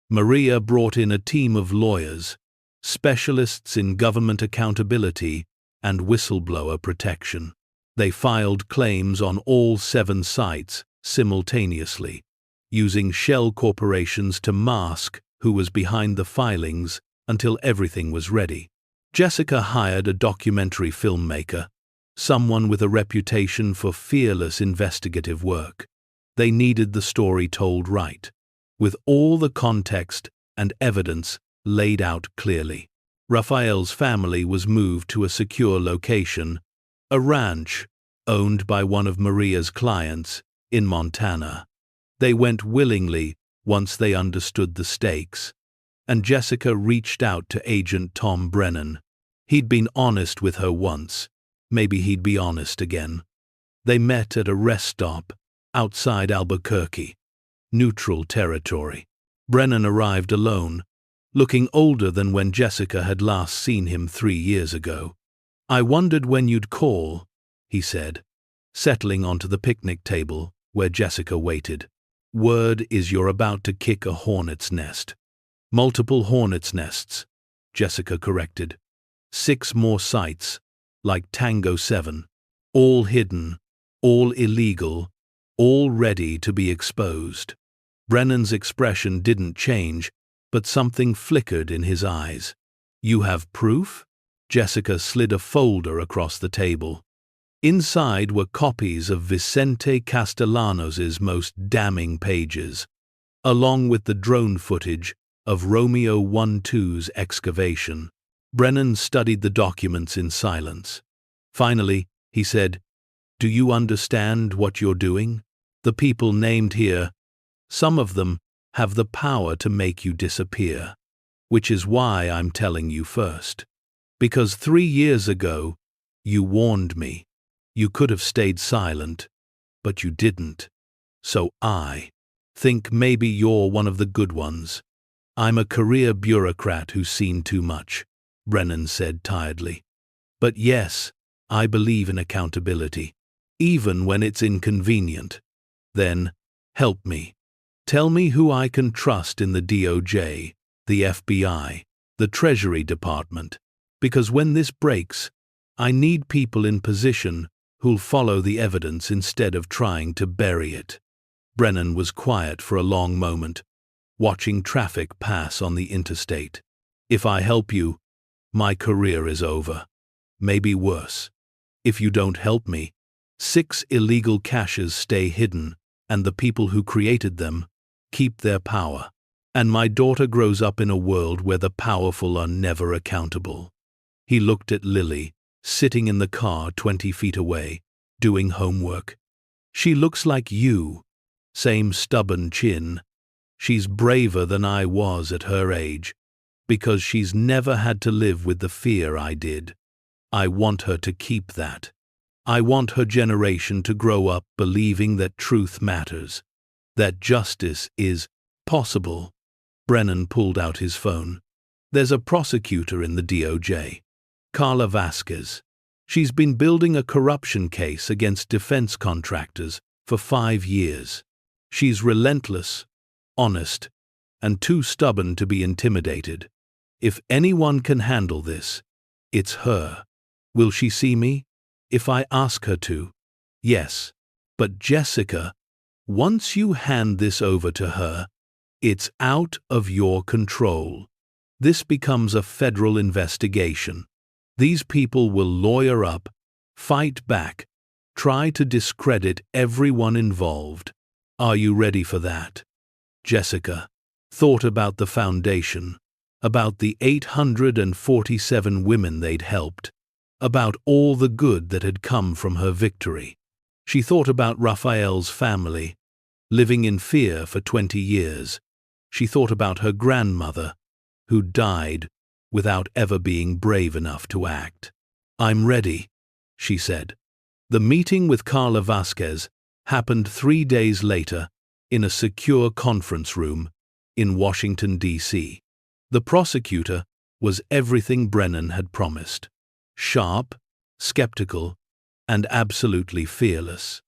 Maria brought in a team of lawyers, specialists in government accountability and whistleblower protection. They filed claims on all 7 sites simultaneously, using shell corporations to mask who was behind the filings until everything was ready. Jessica hired a documentary filmmaker, someone with a reputation for fearless investigative work. They needed the story told right, with all the context and evidence laid out clearly. Raphael's family was moved to a secure location, a ranch owned by one of Maria's clients in Montana. They went willingly once they understood the stakes, and Jessica reached out to Agent Tom Brennan. He'd been honest with her once. Maybe he'd be honest again. They met at a rest stop outside Albuquerque, neutral territory. Brennan arrived alone, looking older than when Jessica had last seen him 3 years ago. I wondered when you'd call, he said, settling onto the picnic table where Jessica waited. Word is you're about to kick a hornet's nest. Multiple hornet's nests, Jessica corrected. 6 more sites, like Tango 7. All hidden, all illegal, all ready to be exposed. Brennan's expression didn't change, but something flickered in his eyes. You have proof? Jessica slid a folder across the table. Inside were copies of Vicente Castellanos's most damning pages, along with the drone footage of Romeo 1-2's excavation. Brennan studied the documents in silence. Finally, he said, Do you understand what you're doing? The people named here, some of them have the power to make you disappear. Which is why I'm telling you first. Because 3 years ago, You warned me. You could have stayed silent, but you didn't. So I think maybe you're one of the good ones. I'm a career bureaucrat who's seen too much, Brennan said tiredly. But yes, I believe in accountability, even when it's inconvenient. Then, help me. Tell me who I can trust in the DOJ, the FBI, the Treasury Department, because when this breaks, I need people in position who'll follow the evidence instead of trying to bury it. Brennan was quiet for a long moment, watching traffic pass on the interstate. If I help you, my career is over. Maybe worse. If you don't help me, 6 illegal caches stay hidden, and the people who created them keep their power. And my daughter grows up in a world where the powerful are never accountable. He looked at Lily, sitting in the car 20 feet away, doing homework. She looks like you. Same stubborn chin. She's braver than I was at her age, because she's never had to live with the fear I did. I want her to keep that. I want her generation to grow up believing that truth matters, that justice is possible. Brennan pulled out his phone. There's a prosecutor in the DOJ, Carla Vasquez. She's been building a corruption case against defense contractors for 5 years. She's relentless, honest, and too stubborn to be intimidated. If anyone can handle this, it's her. Will she see me? If I ask her to? Yes. But Jessica, once you hand this over to her, it's out of your control. This becomes a federal investigation. These people will lawyer up, fight back, try to discredit everyone involved. Are you ready for that? Jessica thought about the foundation, about the 847 women they'd helped, about all the good that had come from her victory. She thought about Raphael's family, living in fear for 20 years. She thought about her grandmother, who died without ever being brave enough to act. I'm ready, she said. The meeting with Carla Vasquez happened 3 days later in a secure conference room in Washington, D.C. The prosecutor was everything Brennan had promised. Sharp, skeptical, and absolutely fearless.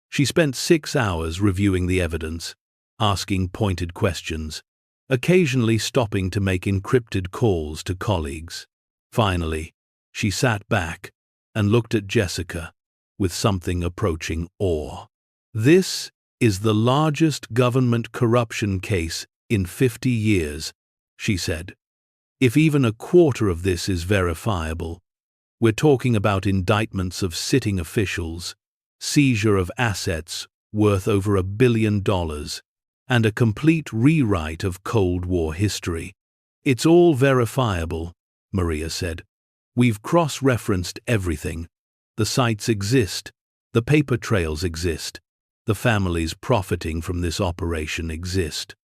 She spent 6 hours reviewing the evidence, asking pointed questions, occasionally stopping to make encrypted calls to colleagues. Finally, she sat back and looked at Jessica with something approaching awe. This is the largest government corruption case in 50 years, she said. If even a quarter of this is verifiable, we're talking about indictments of sitting officials, seizure of assets worth over $1 billion, and a complete rewrite of Cold War history. It's all verifiable, Maria said. We've cross-referenced everything. The sites exist, the paper trails exist, the families profiting from this operation exist.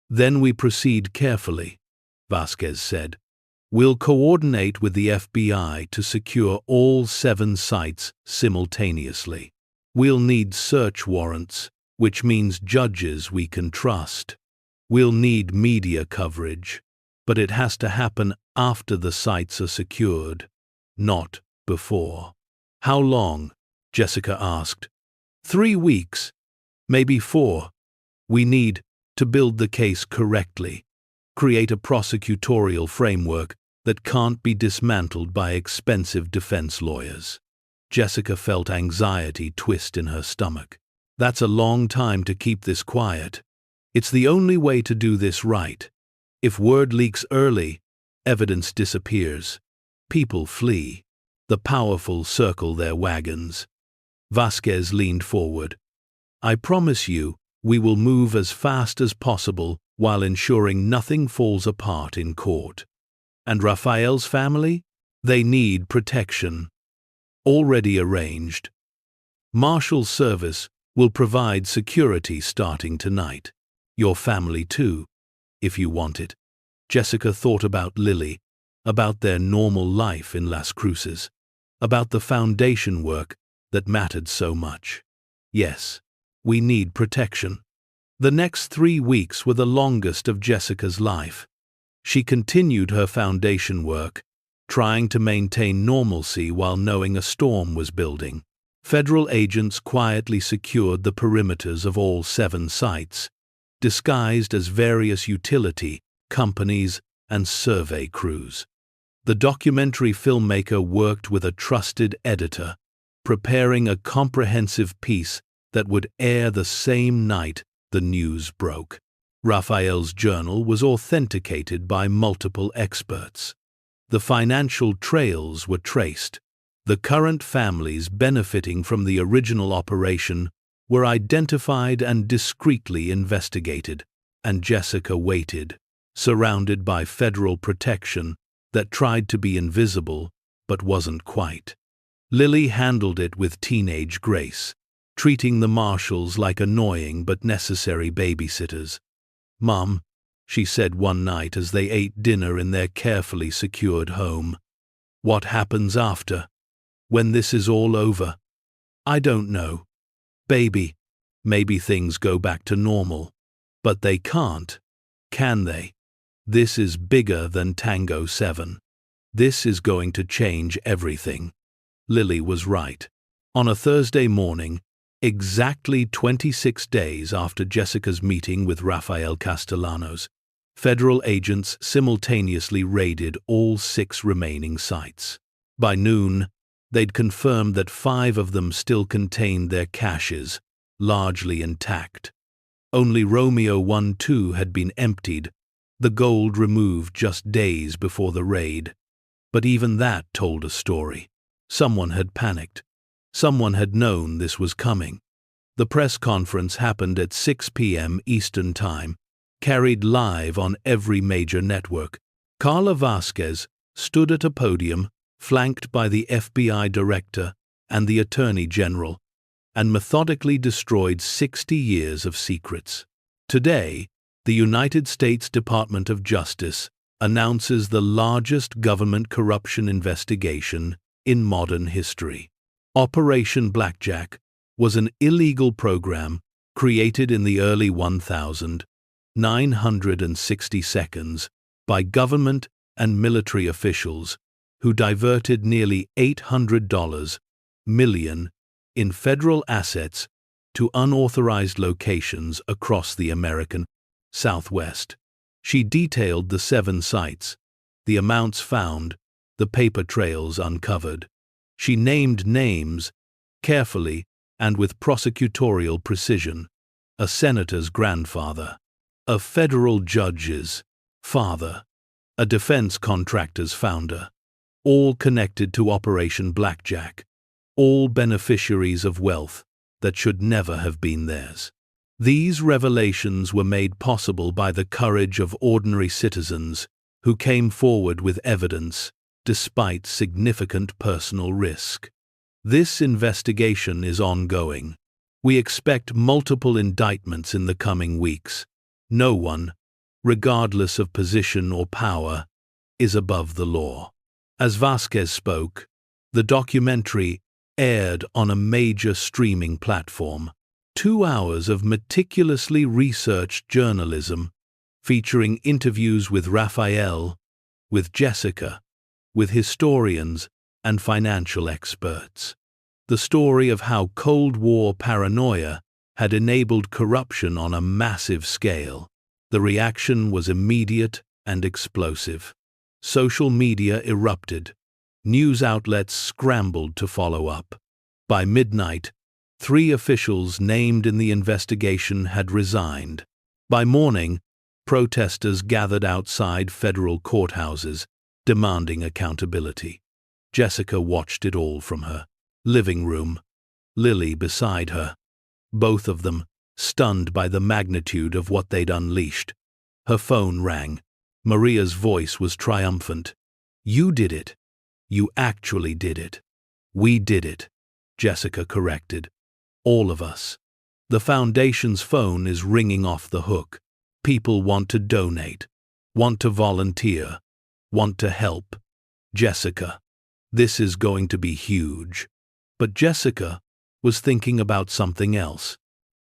Then we proceed carefully, Vasquez said. We'll coordinate with the FBI to secure all 7 sites simultaneously. We'll need search warrants, which means judges we can trust. We'll need media coverage, but it has to happen after the sites are secured, not before. How long? Jessica asked. 3 weeks, maybe 4. We need to build the case correctly, create a prosecutorial framework that can't be dismantled by expensive defense lawyers. Jessica felt anxiety twist in her stomach. That's a long time to keep this quiet. It's the only way to do this right. If word leaks early, evidence disappears. People flee. The powerful circle their wagons. Vasquez leaned forward. I promise you, we will move as fast as possible while ensuring nothing falls apart in court. And Raphael's family? They need protection. Already arranged. Marshal Service will provide security starting tonight. Your family too, if you want it. Jessica thought about Lily, about their normal life in Las Cruces. about the foundation work that mattered so much. Yes, we need protection. The next 3 weeks were the longest of Jessica's life. She continued her foundation work, trying to maintain normalcy while knowing a storm was building. Federal agents quietly secured the perimeters of all 7 sites, disguised as various utility companies and survey crews. The documentary filmmaker worked with a trusted editor, preparing a comprehensive piece that would air the same night the news broke. Raphael's journal was authenticated by multiple experts. The financial trails were traced. The current families benefiting from the original operation were identified and discreetly investigated, and Jessica waited, surrounded by federal protection that tried to be invisible but wasn't quite. Lily handled it with teenage grace, treating the marshals like annoying but necessary babysitters. "Mom," she said one night as they ate dinner in their carefully secured home, "what happens after? When this is all over?" "I don't know. Baby, maybe things go back to normal. But they can't, can they? This is bigger than Tango 7. This is going to change everything." Lily was right. On a Thursday morning, exactly 26 days after Jessica's meeting with Rafael Castellanos, federal agents simultaneously raided all 6 remaining sites. By noon, they'd confirmed that 5 of them still contained their caches, largely intact. Only Romeo 1-2 had been emptied, the gold removed just days before the raid. But even that told a story. Someone had panicked. Someone had known this was coming. The press conference happened at 6 p.m. Eastern Time, carried live on every major network. Carla Vasquez stood at a podium, flanked by the FBI director and the Attorney General, and methodically destroyed 60 years of secrets. Today, the United States Department of Justice announces the largest government corruption investigation in modern history. Operation Blackjack was an illegal program created in the early 1960s by government and military officials who diverted nearly $800 million in federal assets to unauthorized locations across the American Southwest. She detailed the 7 sites, the amounts found, the paper trails uncovered. She named names, carefully and with prosecutorial precision: a senator's grandfather, a federal judge's father, a defense contractor's founder, all connected to Operation Blackjack, all beneficiaries of wealth that should never have been theirs. These revelations were made possible by the courage of ordinary citizens who came forward with evidence despite significant personal risk. This investigation is ongoing. We expect multiple indictments in the coming weeks. No one, regardless of position or power, is above the law. As Vasquez spoke, the documentary aired on a major streaming platform. 2 hours of meticulously researched journalism, featuring interviews with Raphael, with Jessica, with historians and financial experts. The story of how Cold War paranoia had enabled corruption on a massive scale. The reaction was immediate and explosive. Social media erupted. News outlets scrambled to follow up. By midnight, 3 officials named in the investigation had resigned. By morning, protesters gathered outside federal courthouses, demanding accountability. Jessica watched it all from her living room, Lily beside her. Both of them, stunned by the magnitude of what they'd unleashed. Her phone rang. Maria's voice was triumphant. "You did it. You actually did it." "We did it," Jessica corrected. "All of us." The Foundation's phone is ringing off the hook. People want to donate, want to volunteer, want to help. Jessica, This is going to be huge. But Jessica was thinking about something else.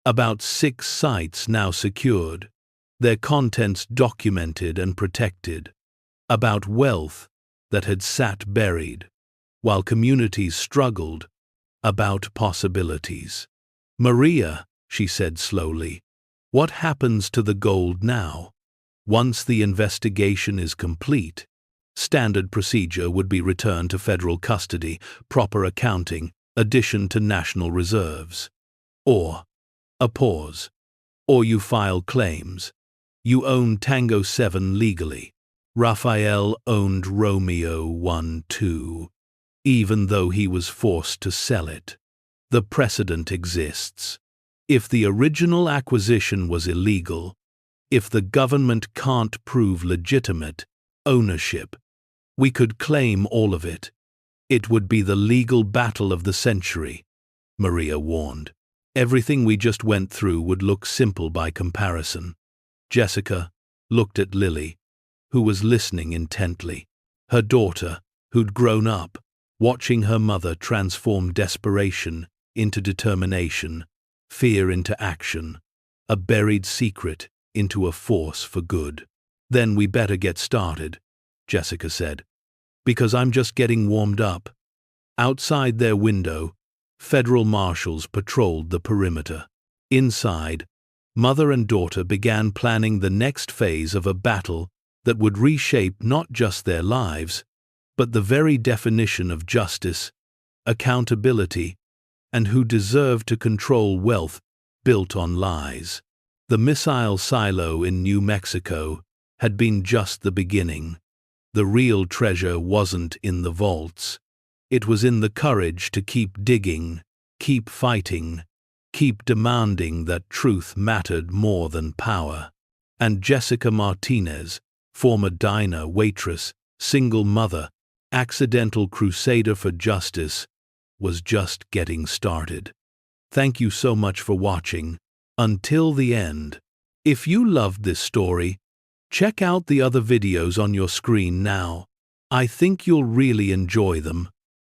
About 6 sites now secured, their contents documented and protected. About wealth that had sat buried, while communities struggled. About possibilities. "Maria," she said slowly, "what happens to the gold now? Once the investigation is complete, standard procedure would be returned to federal custody, proper accounting, addition to national reserves. Or a pause. Or you file claims. You own Tango 7 legally. Raphael owned Romeo 1-2, even though he was forced to sell it. The precedent exists. If the original acquisition was illegal, if the government can't prove legitimate ownership, we could claim all of it. It would be the legal battle of the century," Maria warned. "Everything we just went through would look simple by comparison." Jessica looked at Lily, who was listening intently. Her daughter, who'd grown up, watching her mother transform desperation into determination, fear into action, a buried secret into a force for good. "Then we better get started," Jessica said, "because I'm just getting warmed up." Outside their window, federal marshals patrolled the perimeter. Inside, mother and daughter began planning the next phase of a battle that would reshape not just their lives, but the very definition of justice, accountability, and who deserved to control wealth built on lies. The missile silo in New Mexico had been just the beginning. The real treasure wasn't in the vaults. It was in the courage to keep digging, keep fighting, keep demanding that truth mattered more than power. And Jessica Martinez, former diner waitress, single mother, accidental crusader for justice, was just getting started. Thank you so much for watching until the end. If you loved this story, check out the other videos on your screen now. I think you'll really enjoy them.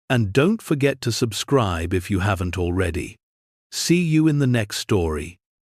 And don't forget to subscribe if you haven't already. See you in the next story.